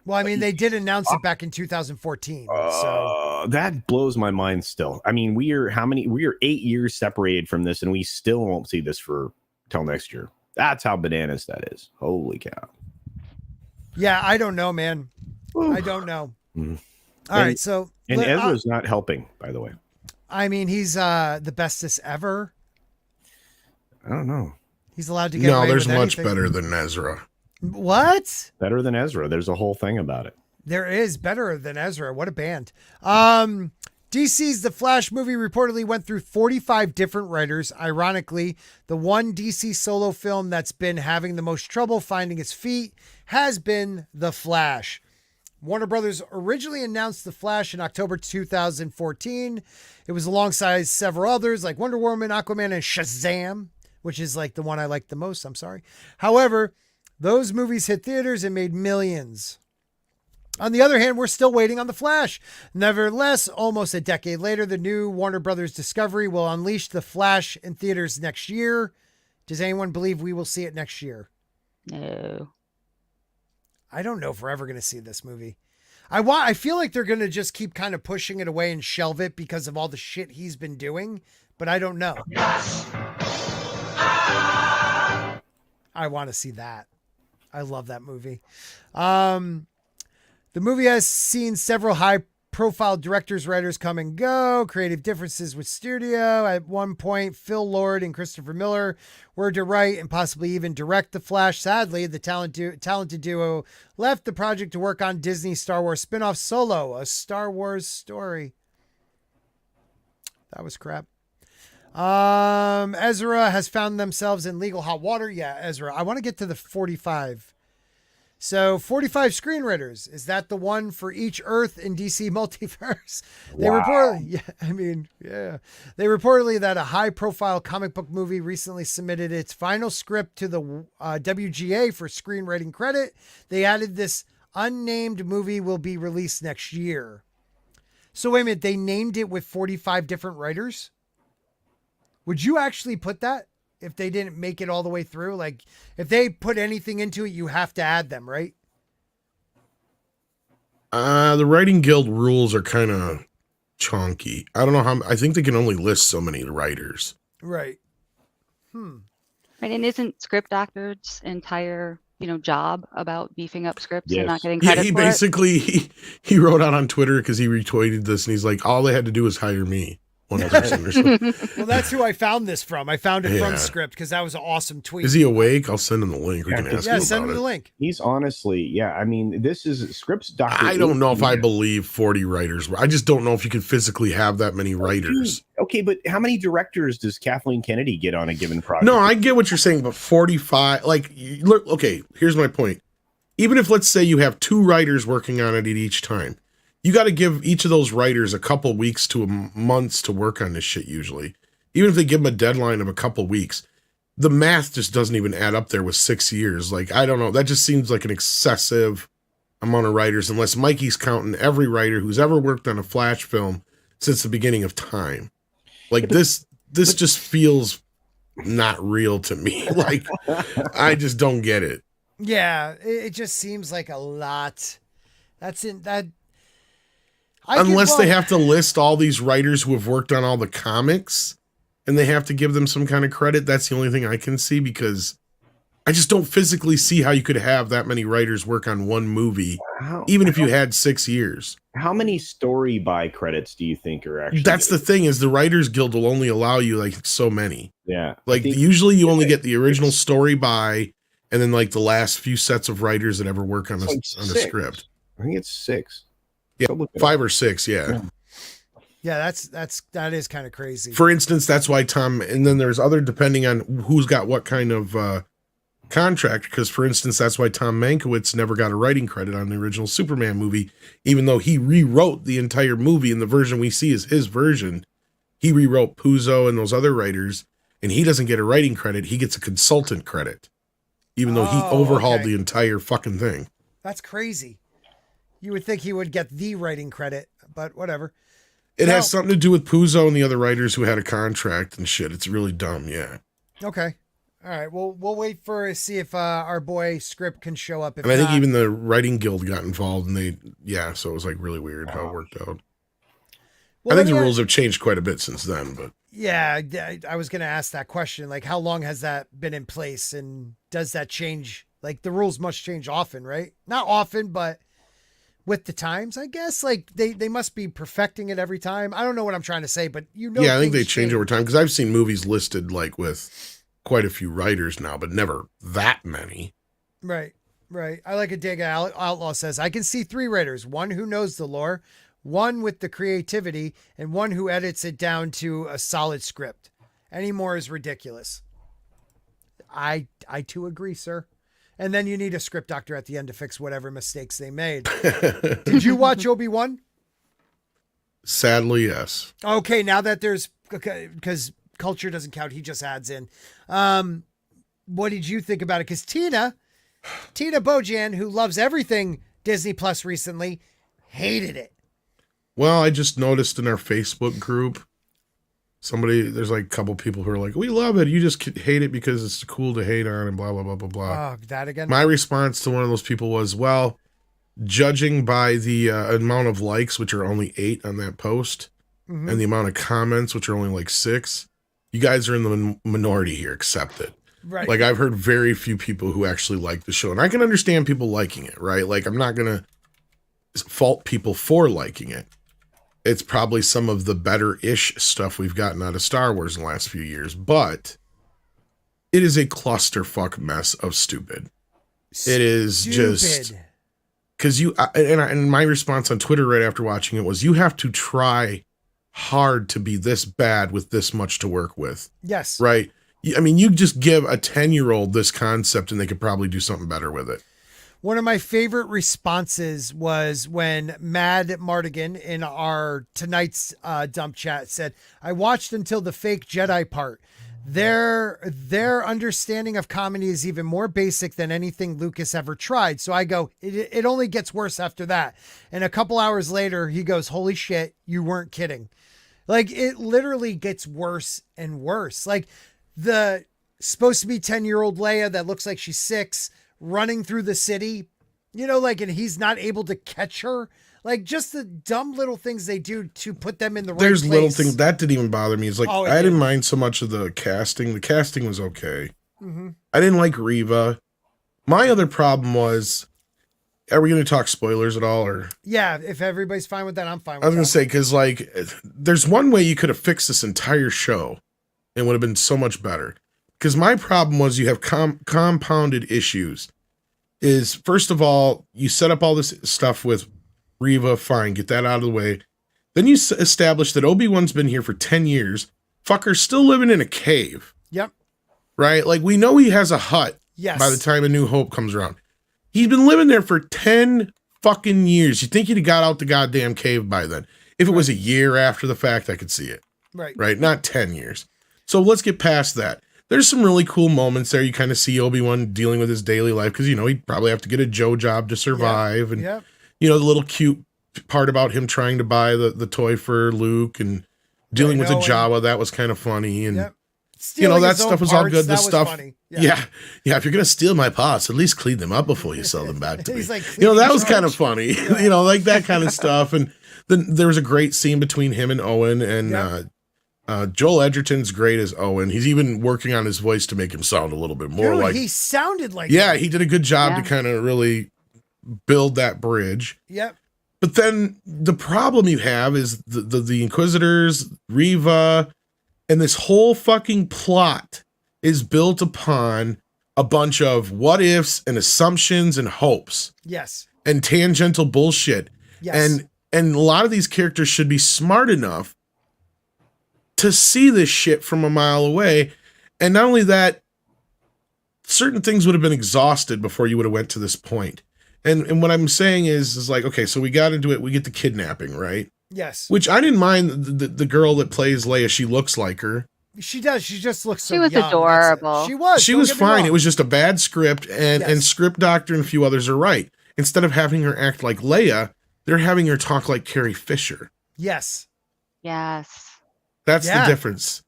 Well, I mean, they did announce it back in 2014. So that blows my mind still. I mean, we are 8 years separated from this, and we still won't see this for till next year. That's how bananas that is. Holy cow. yeah, I don't know, man. I don't know. Mhm. All right, so And Ezra's not helping, by the way. I mean, he's the bestest ever. I don't know. He's allowed to get no, away there's with much anything. better than Ezra. What? Better than Ezra. There's a whole thing about it. There is better than Ezra. What a band. DC's The Flash movie reportedly went through 45 different writers. Ironically, the one DC solo film that's been having the most trouble finding its feet has been The Flash. Warner Brothers originally announced The Flash in October 2014. It was alongside several others like Wonder Woman, Aquaman, and Shazam, which is like the one I like the most. I'm sorry. However, those movies hit theaters and made millions. On the other hand, we're still waiting on The Flash. Nevertheless, almost a decade later, the new Warner Brothers Discovery will unleash The Flash in theaters next year. Does anyone believe we will see it next year? No. I don't know if we're ever going to see this movie. I feel like they're going to just keep kind of pushing it away and shelve it because of all the shit he's been doing, but I don't know. I want to see that. I love that movie. The movie has seen several high-profile directors, writers come and go, creative differences with studio. At one point, Phil Lord and Christopher Miller were to write and possibly even direct The Flash. Sadly, the talented duo left the project to work on Disney's Star Wars spin-off Solo, a Star Wars story. That was crap. Ezra has found themselves in legal hot water. Yeah, Ezra. I want to get to the 45. So 45 screenwriters. Is that the one for each Earth in DC multiverse? They reportedly, They reportedly that a high-profile comic book movie recently submitted its final script to the WGA for screenwriting credit. They added this unnamed movie will be released next year. So wait a minute, they named it with 45 different writers? Would you actually put that? If they didn't make it all the way through, like if they put anything into it, you have to add them, right? The writing guild rules are kind of chonky. I don't know how. I think they can only list so many writers. Right. Right, and isn't Script Doctor's entire job about beefing up scripts and not getting credit he for basically he wrote out on Twitter because he retweeted this and he's like, all they had to do was hire me. One person or something. Well, that's who I found this from. I found it from Yeah. Script because that was an awesome tweet. Is he awake? I'll send him the link. We can ask him send about him the it. link. He's honestly, I mean, this is Scripts Doctor. I don't know if I believe 40 writers. I just don't know if you can physically have that many writers. Okay, but how many directors does Kathleen Kennedy get on a given project? No, I get what you're saying, but 45, like, look, okay, here's my point. Even if, let's say, you have 2 writers working on it at each time, you got to give each of those writers a couple weeks to months to work on this shit usually. Even if they give them a deadline of a couple weeks, the math just doesn't even add up there with 6 years. Like, I don't know. That just seems like an excessive amount of writers, unless Mikey's counting every writer who's ever worked on a Flash film since the beginning of time. Like, this just feels not real to me. Like, I just don't get it. Yeah, it just seems like a lot. That's in that. Unless they have to list all these writers who have worked on all the comics and they have to give them some kind of credit. That's the only thing I can see, because I just don't physically see how you could have that many writers work on one movie, even if you had 6 years. How many story by credits do you think are actually? That's the thing, is the Writers Guild will only allow you like so many. Yeah. Like usually you only get the original story by, and then like the last few sets of writers that ever work on a script. I think it's 6. Yeah, 5 or 6. Yeah. Yeah, that is kind of crazy. For instance, that's why Tom, and then there's other, depending on who's got what kind of contract, because for instance, that's why Tom Mankiewicz never got a writing credit on the original Superman movie, even though he rewrote the entire movie, and the version we see is his version. He rewrote Puzo and those other writers, and he doesn't get a writing credit. He gets a consultant credit, even though he overhauled the entire fucking thing. That's crazy. You would think he would get the writing credit, but whatever. It has something to do with Puzo and the other writers who had a contract and shit. It's really dumb, yeah. Okay. All right. Well, we'll wait for see if our boy Script can show up. And I think even the Writing Guild got involved, and so it was like really weird how it worked out. Well, I think the rules have changed quite a bit since then, but yeah, I was going to ask that question. Like, how long has that been in place, and does that change? Like, the rules must change often, right? Not often, but with the times, I guess. Like, they must be perfecting it every time. I don't know what I'm trying to say, but yeah, I think they change over time, because I've seen movies listed like with quite a few writers now, but never that many. Right. I like a dig. Outlaw says, I can see 3 writers, one who knows the lore, one with the creativity, and one who edits it down to a solid script. Any more is ridiculous. I too agree, sir. And then you need a script doctor at the end to fix whatever mistakes they made. Did you watch Obi-Wan? Sadly, yes. Okay, now that because culture doesn't count, he just adds in. What did you think about it? Because Tina Bojan, who loves everything Disney Plus recently, hated it. Well, I just noticed in our Facebook group, there's like a couple people who are like, we love it. You just hate it because it's cool to hate on and blah, blah, blah, blah, blah. Oh, that again? My response to one of those people was, well, judging by the amount of likes, which are only 8 on that post, and the amount of comments, which are only like 6, you guys are in the minority here. Accept it. Right. Like, I've heard very few people who actually like the show, and I can understand people liking it, right? Like, I'm not going to fault people for liking it. It's probably some of the better-ish stuff we've gotten out of Star Wars in the last few years, but it is a clusterfuck mess of stupid. It is just because and my response on Twitter right after watching it was, you have to try hard to be this bad with this much to work with. Yes. Right. I mean, you just give a 10-year-old this concept and they could probably do something better with it. One of my favorite responses was when Mad Mardigan in our tonight's dump chat said, I watched until the fake Jedi part. Their understanding of comedy is even more basic than anything Lucas ever tried. So I go, it only gets worse after that. And a couple hours later, he goes, holy shit, you weren't kidding. Like, it literally gets worse and worse. Like, the supposed to be 10-year-old Leia that looks like she's 6 running through the city, and he's not able to catch her. Like, just the dumb little things they do to put them in the right place. There's little things that didn't even bother me. It's like, I didn't mind so much of the casting. The casting was okay. I didn't like Reva. My other problem was, are we going to talk spoilers at all? Or yeah, if everybody's fine with that, I'm fine with that. I was going to say, because like, there's one way you could have fixed this entire show and would have been so much better. Because my problem was, you have compounded issues. Is, first of all, you set up all this stuff with Reva, fine, get that out of the way. Then you establish that Obi-Wan's been here for 10 years. Fucker's still living in a cave. Yep. Right? Like, we know he has a hut by the time A New Hope comes around. He's been living there for 10 fucking years. You think he'd have got out the goddamn cave by then. If it was a year after the fact, I could see it. Right? Not 10 years. So let's get past that. There's some really cool moments there. You kind of see Obi-Wan dealing with his daily life, because, he'd probably have to get a Joe job to survive. And, the little cute part about him trying to buy the toy for Luke and dealing with the Jawa, that was kind of funny. And Stealing that his own stuff was all parts, good. The that was stuff, funny. yeah. If you're gonna steal my parts, at least clean them up before you sell them back to me. He's like, That was cleaning kind of funny. Like that kind of stuff. And then there was a great scene between him and Owen, and Joel Edgerton's great as Owen. He's even working on his voice to make him sound a little bit more Dude, like. he sounded like. Yeah, that. he did a good job to kind of really build that bridge. Yep. But then the problem you have is the Inquisitors, Reva, and this whole fucking plot is built upon a bunch of what ifs and assumptions and hopes. Yes. And tangential bullshit. Yes. And a lot of these characters should be smart enough to see this shit from a mile away. And not only that, certain things would have been exhausted before you would have went to this point. And what I'm saying is like, okay, so we got into it. We get the kidnapping, right? Yes. Which I didn't mind the girl that plays Leia. She looks like her. She does. She just looks so She was young. adorable. She was. She don't was get me fine. wrong. It was just a bad script, and script doctor and a few others are right. Instead of having her act like Leia, they're having her talk like Carrie Fisher. Yes. Yes. That's the difference.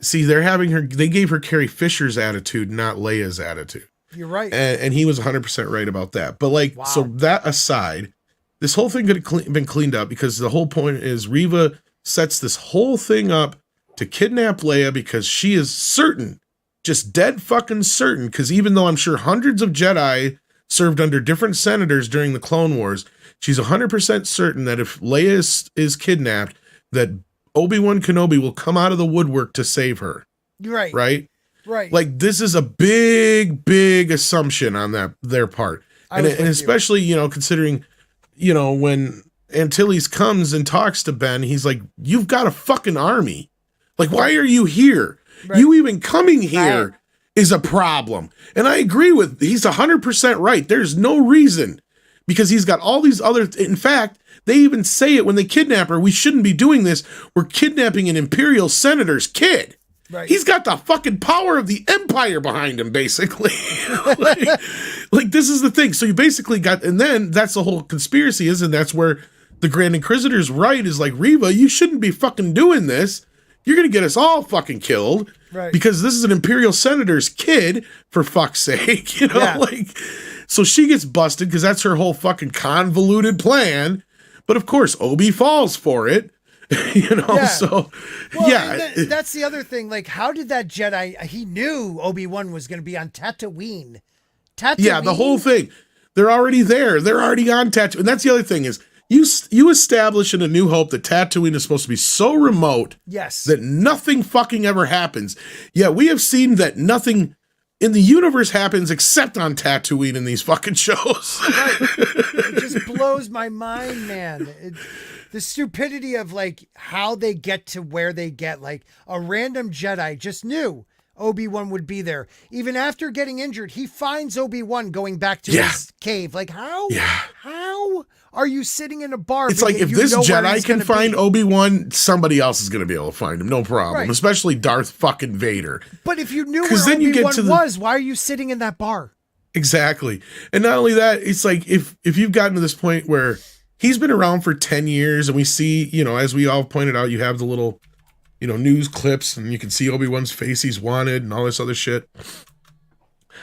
See, they gave her Carrie Fisher's attitude, not Leia's attitude. You're right. And he was 100% right about that. But like, so that aside, this whole thing could have been cleaned up, because the whole point is Reva sets this whole thing up to kidnap Leia because she is certain, just dead fucking certain, because even though I'm sure hundreds of Jedi served under different senators during the Clone Wars, she's 100% certain that if Leia is kidnapped, that Obi-Wan Kenobi will come out of the woodwork to save her. Right. Right? Right. Like, this is a big, big assumption on their part. And especially, considering, when Antilles comes and talks to Ben, he's like, you've got a fucking army. Like, why are you here? Right. You even coming here is a problem. And I agree he's 100% right. There's no reason, because he's got all these other, in fact, they even say it when they kidnap her. We shouldn't be doing this. We're kidnapping an Imperial senator's kid. Right. He's got the fucking power of the Empire behind him, basically. like, this is the thing. So you basically got, and then that's the whole conspiracy is, and that's where the Grand Inquisitor's right, is like, Reva, you shouldn't be fucking doing this. You're going to get us all fucking killed. Right. Because this is an Imperial senator's kid, for fuck's sake. So she gets busted because that's her whole fucking convoluted plan. But of course, Obi falls for it. So that's the other thing. Like, how did that Jedi? He knew Obi-Wan was going to be on Tatooine. Yeah, the whole thing. They're already there. They're already on Tatooine. And that's the other thing is you establish in A New Hope that Tatooine is supposed to be so remote, that nothing fucking ever happens. Yeah, we have seen that nothing in the universe happens except on Tatooine in these fucking shows. Right. It just blows my mind, man. The stupidity of like how they get to where they get. Like, a random Jedi just knew Obi-Wan would be there. Even after getting injured, he finds Obi-Wan going back to his cave. Like, how? Yeah. How are you sitting in a bar? It's like, if this Jedi can find Obi-Wan, somebody else is going to be able to find him. No problem. Right. Especially Darth fucking Vader. But if you knew where Obi-Wan was, why are you sitting in that bar? Exactly. And not only that, it's like, if you've gotten to this point where he's been around for 10 years and we see, as we all pointed out, you have the little, news clips and you can see Obi-Wan's face, he's wanted and all this other shit.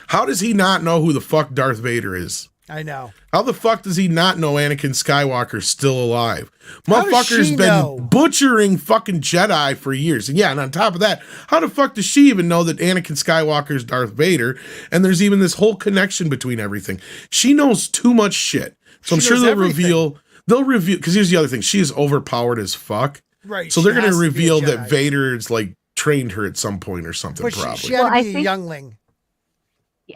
How does he not know who the fuck Darth Vader is? I know. How the fuck does he not know Anakin Skywalker's still alive? Motherfucker's been butchering fucking Jedi for years. And and on top of that, how the fuck does she even know that Anakin Skywalker's Darth Vader? And there's even this whole connection between everything. She knows too much shit. So I'm sure they'll reveal, because here's the other thing. She is overpowered as fuck. Right. So they're going to reveal that Vader's like trained her at some point or something, but probably. She had to be a youngling.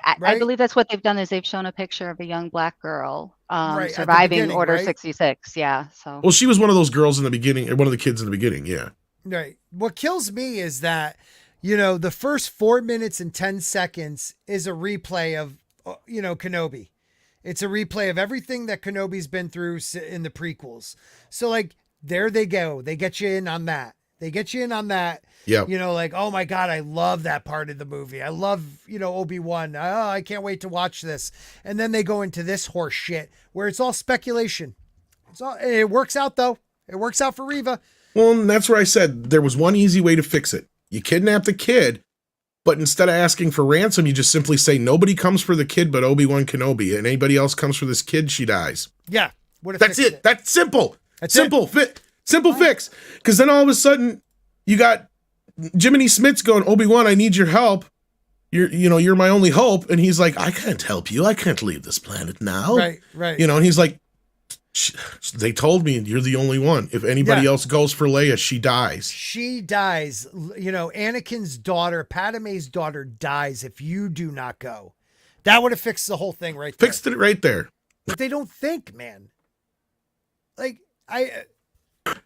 I believe that's what they've done, is they've shown a picture of a young black girl surviving Order 66. Yeah. So. Well, she was one of those girls in the beginning, or one of the kids in the beginning. Yeah. Right. What kills me is that, the first 4 minutes and 10 seconds is a replay of, Kenobi. It's a replay of everything that Kenobi's been through in the prequels. So like, there they go. They get you in on that. Yeah. Like, oh my God, I love that part of the movie. I love, Obi-Wan. Oh, I can't wait to watch this. And then they go into this horse shit where it's all speculation. It works out though. It works out for Reva. Well, and that's where I said there was one easy way to fix it. You kidnap the kid But instead of asking for ransom, you just simply say, nobody comes for the kid but Obi-Wan Kenobi, and anybody else comes for this kid, she dies. Yeah. That's it. That's simple. That's simple. Simple fix. Because then all of a sudden, you got Jiminy Smits going, Obi-Wan, I need your help. You're my only hope. And he's like, I can't help you. I can't leave this planet now. Right. And he's like, they told me you're the only one. If anybody else goes for Leia, she dies. She dies. Anakin's daughter, Padme's daughter, dies if you do not go. That would have fixed the whole thing right there. Fixed it right there. But they don't think, man.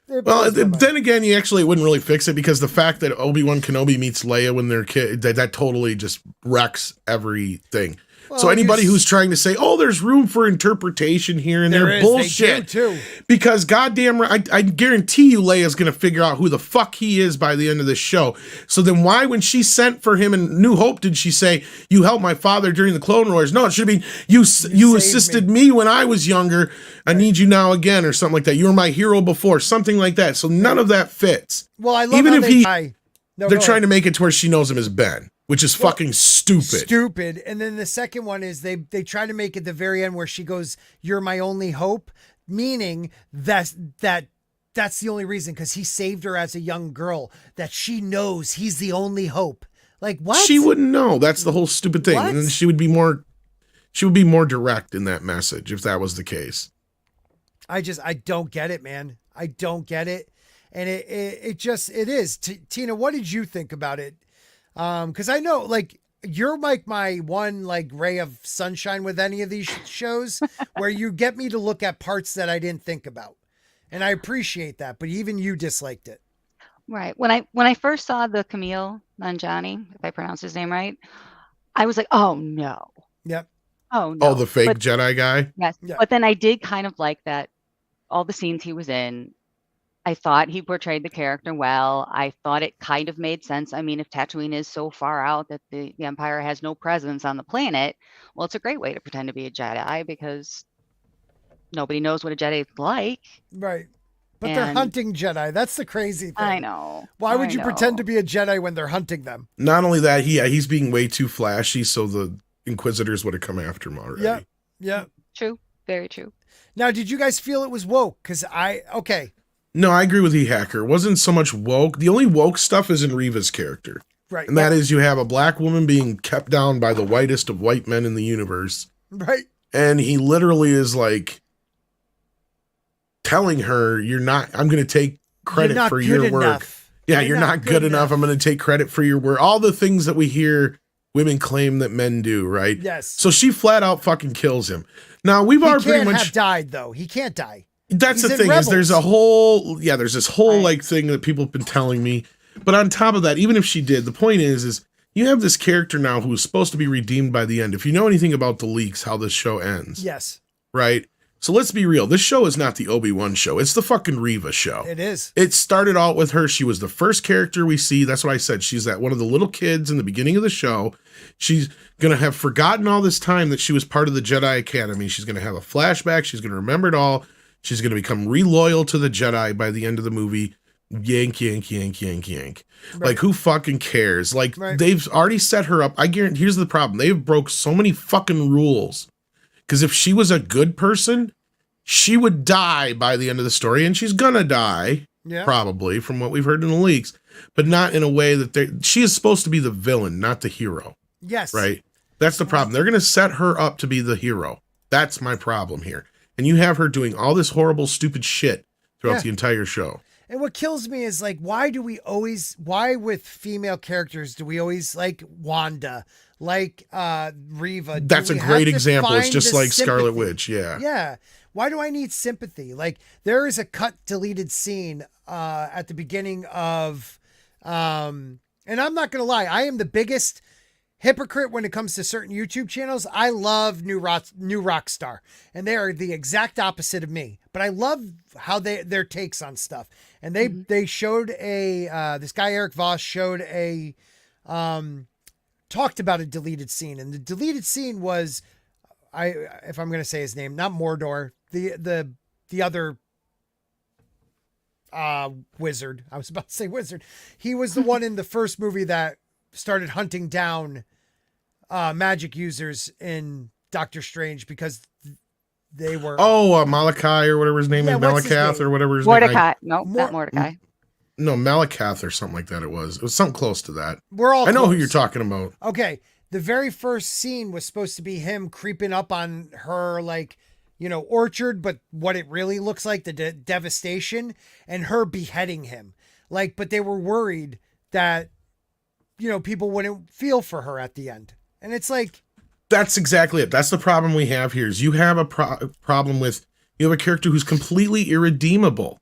Well, then again, it wouldn't really fix it, because the fact that Obi-Wan Kenobi meets Leia when they're kid, that totally just wrecks everything. Well, so anybody who's trying to say, "Oh, there's room for interpretation here," and they're bullshit. They do too. Because goddamn, I guarantee you, Leia's gonna figure out who the fuck he is by the end of this show. So then, why, when she sent for him in New Hope, did she say, "You helped my father during the Clone Wars"? No, it should have been, "You assisted me when I was younger. I need you now again," or something like that. "You were my hero before," something like that. So none of that fits. Well, I love even if they're trying to make it to where she knows him as Ben. Which is fucking stupid. And then the second one is they try to make it the very end where she goes, "You're my only hope," meaning that's the only reason, because he saved her as a young girl, that she knows he's the only hope. Like, what? She wouldn't know. That's the whole stupid thing. What? And she would be more direct in that message if that was the case. I don't get it, man. I don't get it. And it is. Tina, what did you think about it? Because I know, you're like my one ray of sunshine with any of these shows, where you get me to look at parts that I didn't think about, and I appreciate that. But even you disliked it, right? When I first saw the Camille Nanjiani, if I pronounce his name right, I was like, oh no. Yep. Oh no. Oh, the fake Jedi guy. Yes, yeah. But then I did kind of like that. All the scenes he was in, I thought he portrayed the character well. I thought it kind of made sense. I mean, if Tatooine is so far out that the Empire has no presence on the planet, well, it's a great way to pretend to be a Jedi, because nobody knows what a Jedi is like. Right. But they're hunting Jedi. That's the crazy thing. I know. Why would you pretend to be a Jedi when they're hunting them? Not only that, he's being way too flashy, so the Inquisitors would have come after him already. Yeah. True. Very true. Now, did you guys feel it was woke? Okay. No, I agree with Hacker. It wasn't so much woke. The only woke stuff is in Reva's character. Right. And that is, you have a black woman being kept down by the whitest of white men in the universe. Right. And he literally is telling her, I'm going to take credit for your work. Enough. Yeah, you're not good enough. I'm going to take credit for your work. All the things that we hear women claim that men do, right? Yes. So she flat out fucking kills him. Now, we've already pretty much have died, though. He can't die. That's He's the thing, Rebels. is there's this whole thing that people have been telling me. But on top of that, even if she did, the point is you have this character now who's supposed to be redeemed by the end. If you know anything about the leaks, how this show ends. Yes. Right? So let's be real. This show is not the Obi-Wan show. It's the fucking Reva show. It is. It started out with her. She was the first character we see. That's what I said. She's that one of the little kids in the beginning of the show. She's going to have forgotten all this time that she was part of the Jedi Academy. She's going to have a flashback. She's going to remember it all. She's going to become re-loyal to the Jedi by the end of the movie. Yank. Right. Like, who fucking cares? Like, they've already set her up. I guarantee, here's the problem. They've broke so many fucking rules. Because if she was a good person, she would die by the end of the story, and she's gonna die, probably, from what we've heard in the leaks, but not in a way that she is supposed to be the villain, not the hero. Yes. Right? That's the problem. They're gonna set her up to be the hero. That's my problem here. And you have her doing all this horrible, stupid shit throughout the entire show. And what kills me is, why with female characters do we always like Wanda, like Reva? That's a great example. It's just like Scarlet Witch. Yeah. Yeah. Why do I need sympathy? Like, there is a deleted scene at the beginning of, and I'm not going to lie, I am the biggest hypocrite when it comes to certain YouTube channels. I love New Rockstar, and they are the exact opposite of me. But I love how their takes on stuff. And they showed this guy Eric Voss showed talked about a deleted scene, and the deleted scene was, if I'm going to say his name, not Mordor, the other wizard. I was about to say wizard. He was the one in the first movie that started hunting down magic users in Doctor Strange because they were Malachi or whatever his name is, what's his Malakath name? or whatever his Mordecai. name. No, not Mordecai. No, Malakath or something like that. It was something close to that. We're all I know who close. you're talking about. Okay. The very first scene was supposed to be him creeping up on her, like, orchard, but what it really looks like, the devastation, and her beheading him. Like, but they were worried that, people wouldn't feel for her at the end. And it's like, that's exactly it. That's the problem we have here is you have a problem with, you have a character who's completely irredeemable.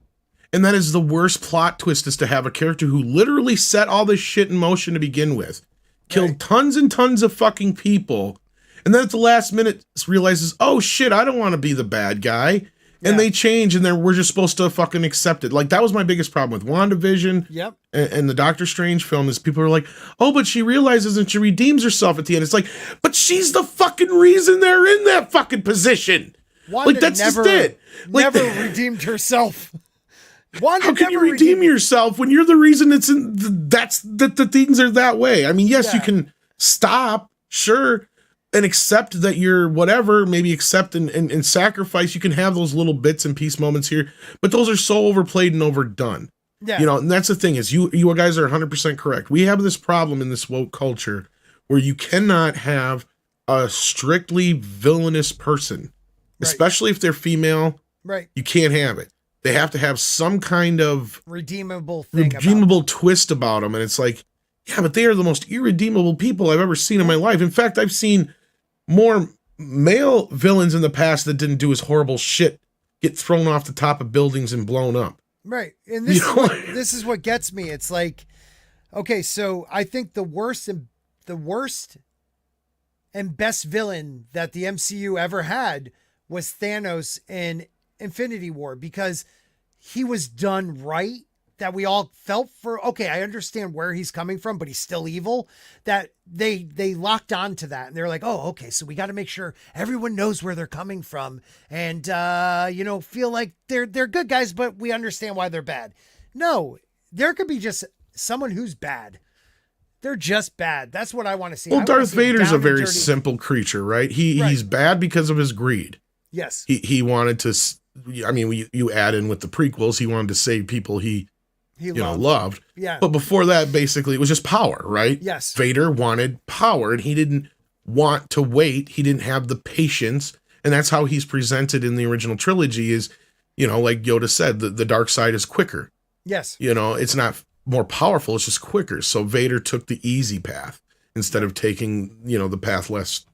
And that is the worst plot twist, is to have a character who literally set all this shit in motion to begin with, killed tons and tons of fucking people, and then at the last minute realizes, oh shit, I don't want to be the bad guy. And they change, and then we're just supposed to fucking accept it. Like, that was my biggest problem with WandaVision and the Doctor Strange film, is people are like, oh, but she realizes and she redeems herself at the end. It's like, but she's the fucking reason they're in that fucking position. Wanda like, that's never, just it. Like, never redeemed herself. Wanda how can you redeem yourself when you're the reason it's in that the things are that way? I mean, yes, you can stop, sure, and accept that you're whatever, maybe accept and sacrifice. You can have those little bits and piece moments here, but those are so overplayed and overdone. Yeah. And that's the thing, is you guys are 100% correct. We have this problem in this woke culture where you cannot have a strictly villainous person, especially if they're female. Right. You can't have it. They have to have some kind of redeemable thing, twist about them. And it's like, yeah, but they are the most irredeemable people I've ever seen in my life. In fact, I've seen more male villains in the past that didn't do as horrible shit get thrown off the top of buildings and blown up. Right. And this is what gets me. It's like, okay, so I think the worst and best villain that the MCU ever had was Thanos in Infinity War, because he was done right, that we all felt for. Okay, I understand where he's coming from, but he's still evil. That they locked on to that, and they're like, oh, okay, so we got to make sure everyone knows where they're coming from, and feel like they're good guys, but we understand why they're bad. No, there could be just someone who's bad. They're just bad. That's what I want to see. Well, Darth Vader's a very simple creature, right? He's bad because of his greed. Yes. He wanted to. I mean, you add in with the prequels, he wanted to save people he loved. Yeah. But before that, basically, it was just power, right? Yes. Vader wanted power, and he didn't want to wait. He didn't have the patience, and that's how he's presented in the original trilogy. Is, like Yoda said, the dark side is quicker. Yes. It's not more powerful; it's just quicker. So Vader took the easy path instead of taking, the path less,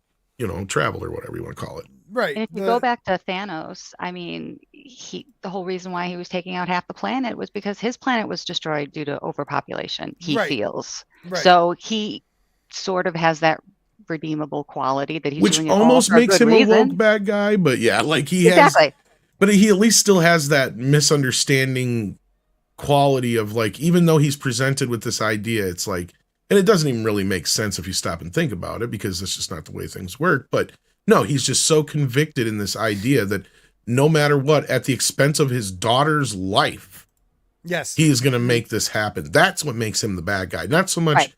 traveled, or whatever you want to call it. Right. And if you go back to Thanos, I mean, the whole reason why he was taking out half the planet was because his planet was destroyed due to overpopulation, he feels. Right. So he sort of has that redeemable quality that he's which doing it almost all for makes a good him reason. a woke bad guy, but yeah, like he exactly. has, but he at least still has that misunderstanding quality of, like, even though he's presented with this idea, it's like, and it doesn't even really make sense if you stop and think about it, because it's just not the way things work, but no, he's just so convicted in this idea that no matter what, at the expense of his daughter's life, yes, he is going to make this happen. That's what makes him the bad guy. Not so much,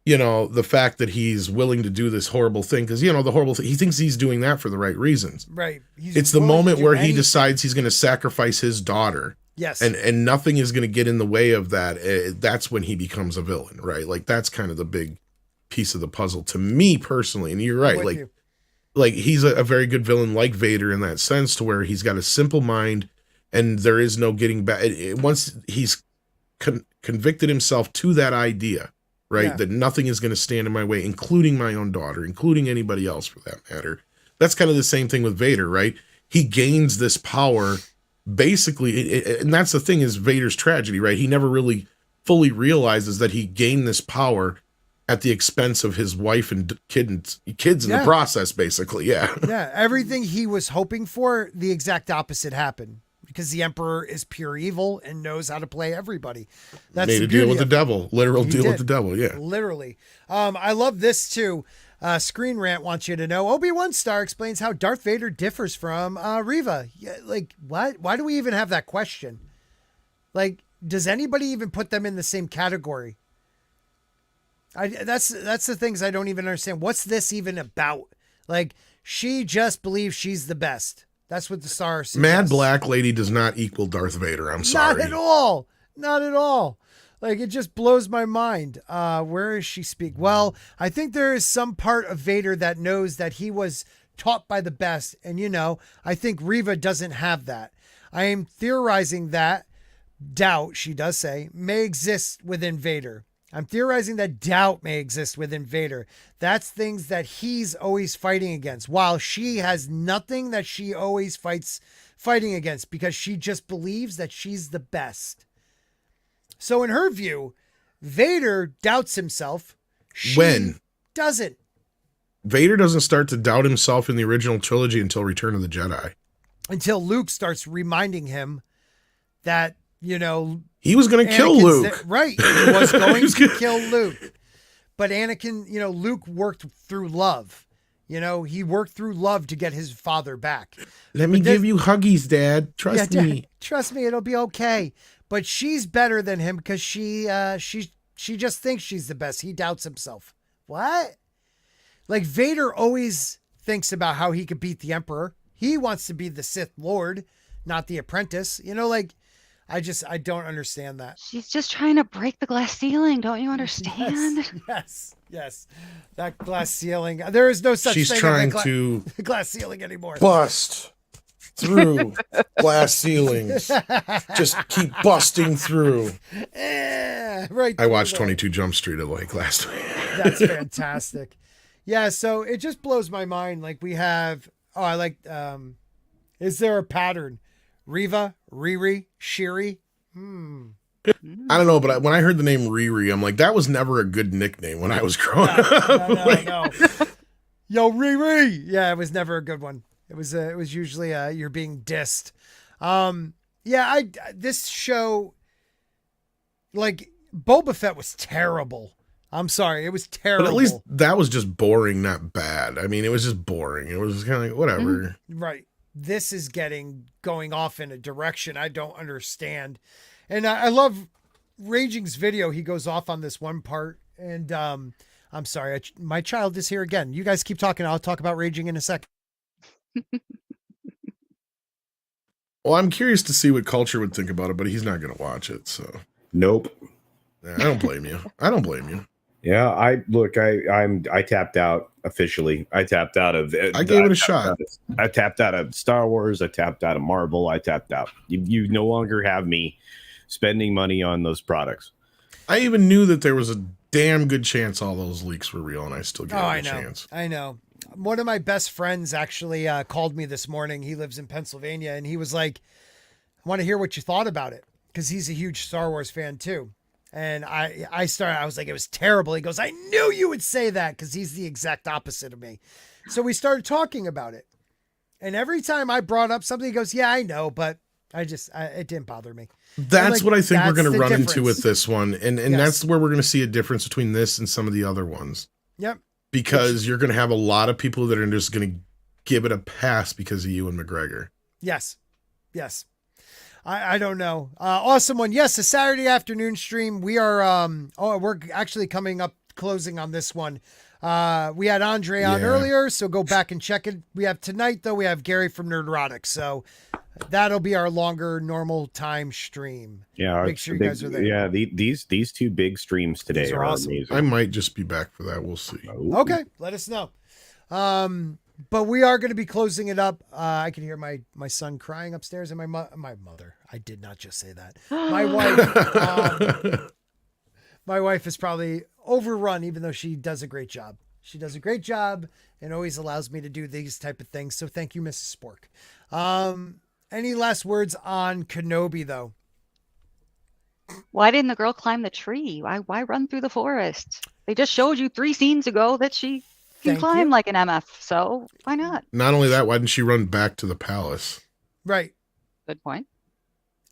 the fact that he's willing to do this horrible thing, because, the horrible thing, he thinks he's doing that for the right reasons. Right. It's the moment where he decides he's going to sacrifice his daughter. Yes. And nothing is going to get in the way of that. That's when he becomes a villain, right? Like, that's kind of the big piece of the puzzle to me personally. And you're right. Like he's a very good villain, like Vader, in that sense, to where he's got a simple mind and there is no getting back. Once he's convicted himself to that idea, right, that nothing is going to stand in my way, including my own daughter, including anybody else for that matter. That's kind of the same thing with Vader, right? He gains this power basically, and that's the thing, is Vader's tragedy, right? He never really fully realizes that he gained this power at the expense of his wife and kids in the process, basically. Yeah. Everything he was hoping for, the exact opposite happened, because the Emperor is pure evil and knows how to play everybody. That's made a deal with the devil, literal deal with the devil. Yeah. Literally. I love this too. Screen Rant wants you to know, Obi-Wan Star explains how Darth Vader differs from Reva. Yeah, like, what? Why do we even have that question? Like, does anybody even put them in the same category? That's the things I don't even understand. What's this even about? Like, she just believes she's the best. That's what the star suggests. Mad Black Lady does not equal Darth Vader. I'm sorry. Not at all. Not at all. Like, it just blows my mind. Where is she speak? Well, I think there is some part of Vader that knows that he was taught by the best. And, you know, I think Reva doesn't have that. I am theorizing that doubt, she does say, may exist within Vader. I'm theorizing that doubt may exist within Vader. That's things that he's always fighting against, while she has nothing that she always fighting against, because she just believes that she's the best. So in her view, Vader doubts himself. She doesn't. Vader doesn't start to doubt himself in the original trilogy until Return of the Jedi. Until Luke starts reminding him that, you know, he was going to kill Luke. Right. He was going to kill Luke. But Anakin, you know, Luke worked through love. You know, he worked through love to get his father back. Let me give you huggies, Dad. Trust me. Dad, trust me, it'll be okay. But she's better than him because she just thinks she's the best. He doubts himself. What? Like, Vader always thinks about how he could beat the Emperor. He wants to be the Sith Lord, not the apprentice. You know, like, I don't understand that. She's just trying to break the glass ceiling. Don't you understand? Yes. That glass ceiling. There is no such thing. She's trying to glass ceiling anymore. Bust through glass ceilings. Just keep busting through. Right. I watched 22 Jump Street like last week. That's fantastic. Yeah, so it just blows my mind. Like, we have, is there a pattern? Reva, Riri, Shiri. I don't know, but when I heard the name Riri, I'm like, that was never a good nickname when I was growing up. No. Yo, Riri. Yeah, it was never a good one. It was usually you're being dissed. This show, like, Boba Fett was terrible. I'm sorry, it was terrible. But at least that was just boring, not bad. I mean, it was just boring. It was just kind of like, whatever. Right. This is going off in a direction I don't understand. And I love Raging's video. He goes off on this one part. And I'm sorry, my child is here again. You guys keep talking. I'll talk about Raging in a second. Well, I'm curious to see what Culture would think about it, but he's not going to watch it. So nope. I don't blame you. Yeah, I tapped out officially. I tapped out of. I gave it a shot. I tapped out of Star Wars. I tapped out of Marvel. I tapped out. You no longer have me spending money on those products. I even knew that there was a damn good chance all those leaks were real, and I still gave it a chance. I know. One of my best friends actually called me this morning. He lives in Pennsylvania, and he was like, "I want to hear what you thought about it," because he's a huge Star Wars fan too. And I was like, it was terrible. He goes, I knew you would say that, because he's the exact opposite of me. So we started talking about it. And every time I brought up something, he goes, yeah, I know, but it didn't bother me. That's what I think we're going to run into with this one. And that's where we're going to see a difference between this and some of the other ones. Yep. Because you're going to have a lot of people that are just going to give it a pass because of Ewan McGregor. Yes. I don't know. Awesome one. Yes, a Saturday afternoon stream. We are, we're actually coming up closing on this one. We had Andre on earlier, so go back and check it. We have tonight, though, we have Gary from Nerdrotic. So that'll be our longer normal time stream. Yeah. Make sure you guys are there. Yeah. These two big streams today are awesome. amazing. I might just be back for that. We'll see. Okay. Let us know. But we are going to be closing it up. I can hear my son crying upstairs, and my mother. I did not just say that. My wife. My wife is probably overrun, even though she does a great job. She does a great job and always allows me to do these type of things. So thank you, Mrs. Spork. Any last words on Kenobi, though? Why didn't the girl climb the tree? Why run through the forest? They just showed you 3 scenes ago that she can climb like an MF, so why not? Not only that, why didn't she run back to the palace? Right. Good point.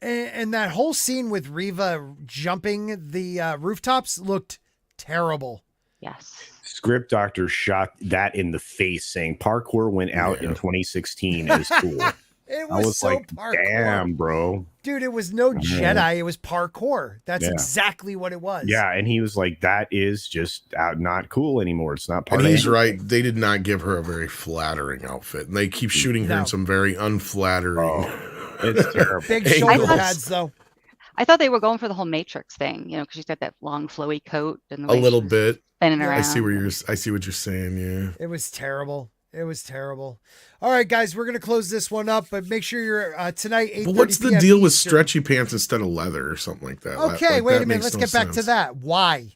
And that whole scene with Reva jumping the rooftops looked terrible. Yes. Script doctor shot that in the face, saying parkour went out in 2016 is cool. It I was was so like, parkour. damn, bro. Dude, it was no Jedi. It was parkour. That's Yeah. exactly what it was. Yeah, and he was like, that is just not cool anymore. It's not part And of he's anything. right. They did not give her a very flattering outfit. And they keep shooting her No. in some very unflattering. Oh, it's terrible. Big Angles. shoulder thought- pads, though. I thought they were going for the whole Matrix thing, you know, because she's got that long flowy coat and the A way little she was bit. spinning Yeah. around. I see what you're saying. Yeah. It was terrible. It was terrible. All right, guys, we're gonna close this one up, but make sure you're tonight. 8:30 But what's the PM deal with Eastern. stretchy pants instead of leather or something like that? Okay, Like, wait that a minute. makes Let's no get back to sense. that. Why?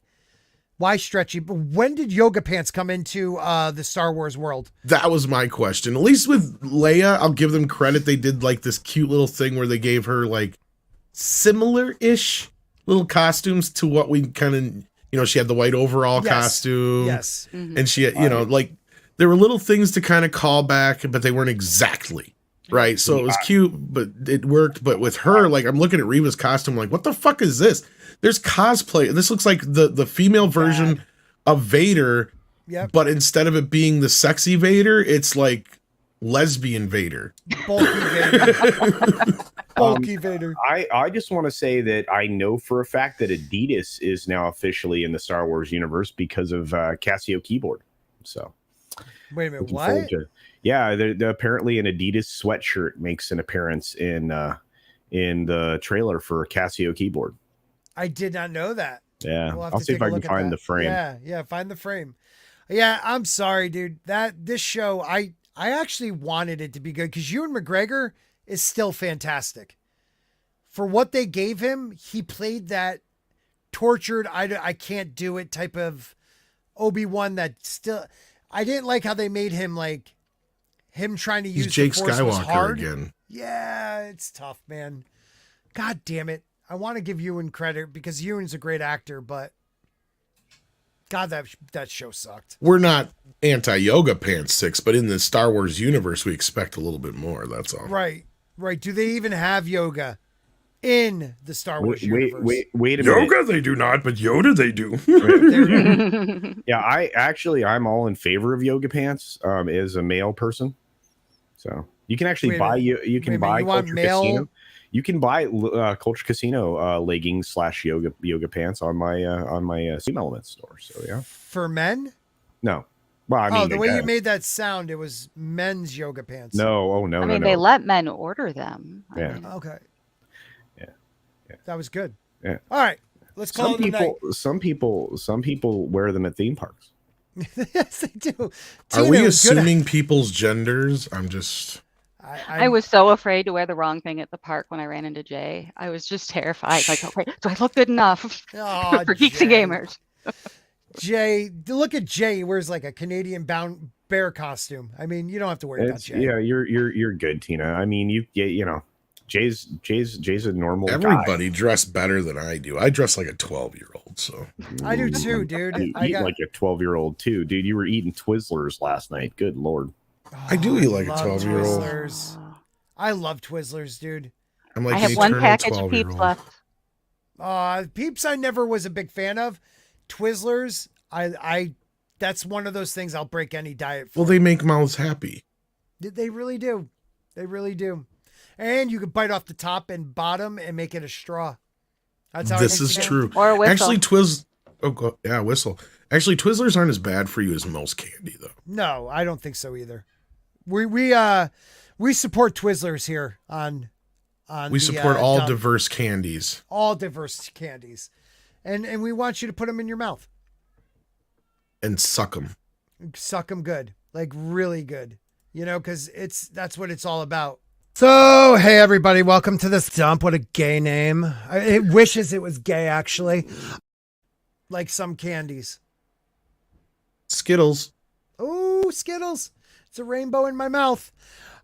Why stretchy? But when did yoga pants come into the Star Wars world? That was my question. At least with Leia, I'll give them credit. They did like this cute little thing where they gave her like similar-ish little costumes to what we kind of, you know, she had the white overall Yes. costume. Yes. And she, you know, like there were little things to kind of call back, but they weren't exactly right. So it was cute, but it worked. But with her, like I'm looking at Reva's costume, like what the fuck is this? There's cosplay. This looks like the female version of Vader, Yep. but instead of it being the sexy Vader, it's like lesbian Vader. Bulky Vader. Bulky Vader. I just want to say that I know for a fact that Adidas is now officially in the Star Wars universe because of Casio keyboard. So Wait a minute. looking forward What? to- yeah, they're apparently an Adidas sweatshirt makes an appearance in the trailer for Casio keyboard. I did not know that. Yeah, We'll have I'll to see take if a I can look at find that. the frame. Yeah, find the frame. Yeah, I'm sorry, dude. This show, I actually wanted it to be good because Ewan McGregor is still fantastic. For what they gave him, he played that tortured, I can't do it type of Obi-Wan that still. I didn't like how they made him like him trying to use He's Jake the Force was Skywalker hard. again. Yeah, it's tough, man. God damn it. I want to give Ewan credit because Ewan's a great actor, but God, that show sucked. We're not anti-yoga pants 6, but in the Star Wars universe, we expect a little bit more. That's all. Right. Do they even have yoga in the Star Wars universe? Wait a minute. Yoga, they do not, but Yoda, they do. Yeah, I'm all in favor of yoga pants as a male person. So you can actually Wait a buy minute. you can Wait a minute, buy you want Culture male- Casino. You can buy Culture Casino leggings / yoga pants on my Steam Elements store. So yeah, For men? no. Well, I mean, the I way you guess. made that sound, it was men's yoga pants. No, oh no, I no, mean, no. they let men order them. I Yeah. mean, Okay. Yeah. That was good. Yeah. All right. Let's call it a night. Some people wear them at theme parks. Yes, they do. Are Tina we was good at- assuming people's genders? I'm just. I was so afraid to wear the wrong thing at the park when I ran into Jay. I was just terrified. Like, okay, do I look good enough Aw, for geeks and Jay. gamers? Jay, look at Jay. He wears like a Canadian bound bear costume. I mean, you don't have to worry about Jay. Yeah, you're good, Tina. I mean, you know, Jay's a normal guy. Everybody dressed better than I do. I dress like a 12-year-old, so. I do too, dude. You I eat got. like a 12-year-old too, dude. You were eating Twizzlers last night. Good lord. I do eat like a love 12-year-old. Twizzlers. I love Twizzlers, dude. I'm like I an have one eternal package of Peeps 12-year-old. left. Peeps I never was a big fan of. Twizzlers, I that's one of those things I'll break any diet for. Well, they make mouths happy. They really do. They really do. And you can bite off the top and bottom and make it a straw. That's how This it is makes it. true. Or a whistle. Actually, whistle. Actually, Twizzlers aren't as bad for you as most candy, though. No, I don't think so either. We support Twizzlers here on We the, support all dump. diverse candies. all diverse candies. And we want you to put them in your mouth. And suck them. Suck them good. Like really good. You know, because that's what it's all about. So, hey everybody, welcome to this dump. What a gay name. It wishes it was gay, actually. Like some candies. Skittles. Ooh, Skittles. It's a rainbow in my mouth.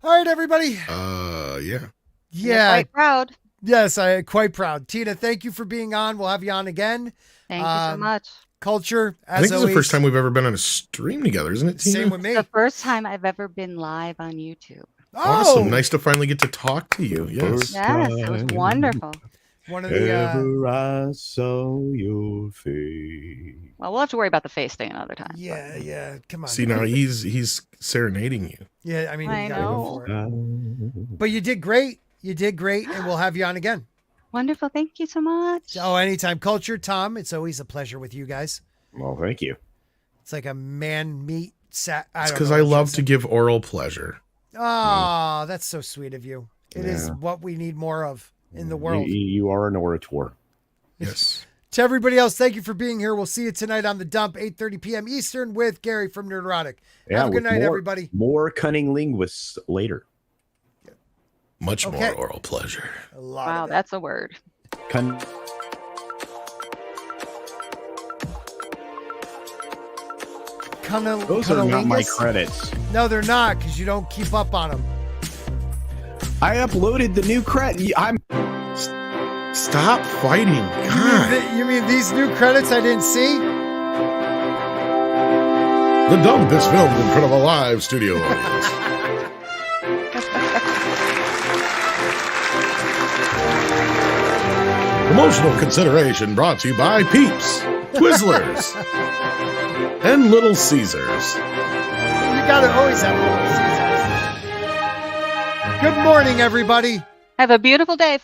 All right, everybody. Yeah. You're Yeah. quite proud. Yes, I'm quite proud. Tina, thank you for being on. We'll have you on again. Thank you so much. Culture, as I think this is always. the first time we've ever been on a stream together, isn't it, Tina? Same with me. The first time I've ever been live on YouTube. Oh, Awesome. Nice to finally get to talk to you. Yes. Yes, it was wonderful. one of the. Ever I saw your face. Well, we'll have to worry about the face thing another time. Yeah. Come on. See, now he's serenading you. Yeah, I mean, I you gotta go for it. know. But you did great. You did great, and we'll have you on again. Wonderful. Thank you so much. Oh, anytime. Culture, Tom. It's always a pleasure with you guys. Well, thank you. It's like a man meat sat. It's because I love to give oral pleasure. Oh, that's so sweet of you. It is what we need more of in the world. You are an orator. Yes. To everybody else, thank you for being here. We'll see you tonight on The Dump, 8:30 p.m. Eastern with Gary from Nerdotic. Have a good with night, more- everybody. More cunning linguists later. Much Okay. more oral pleasure. A lot Wow, of it. that's a word. Those are not my Cunnilingus? credits. No, they're not, because you don't keep up on them. I uploaded the new credit. I'm Stop fighting. God. You mean these new credits I didn't see? The Dump is filmed in front of a live studio audience. Promotional consideration brought to you by Peeps, Twizzlers, and Little Caesars. You gotta always have Little Caesars. Good morning, everybody. Have a beautiful day,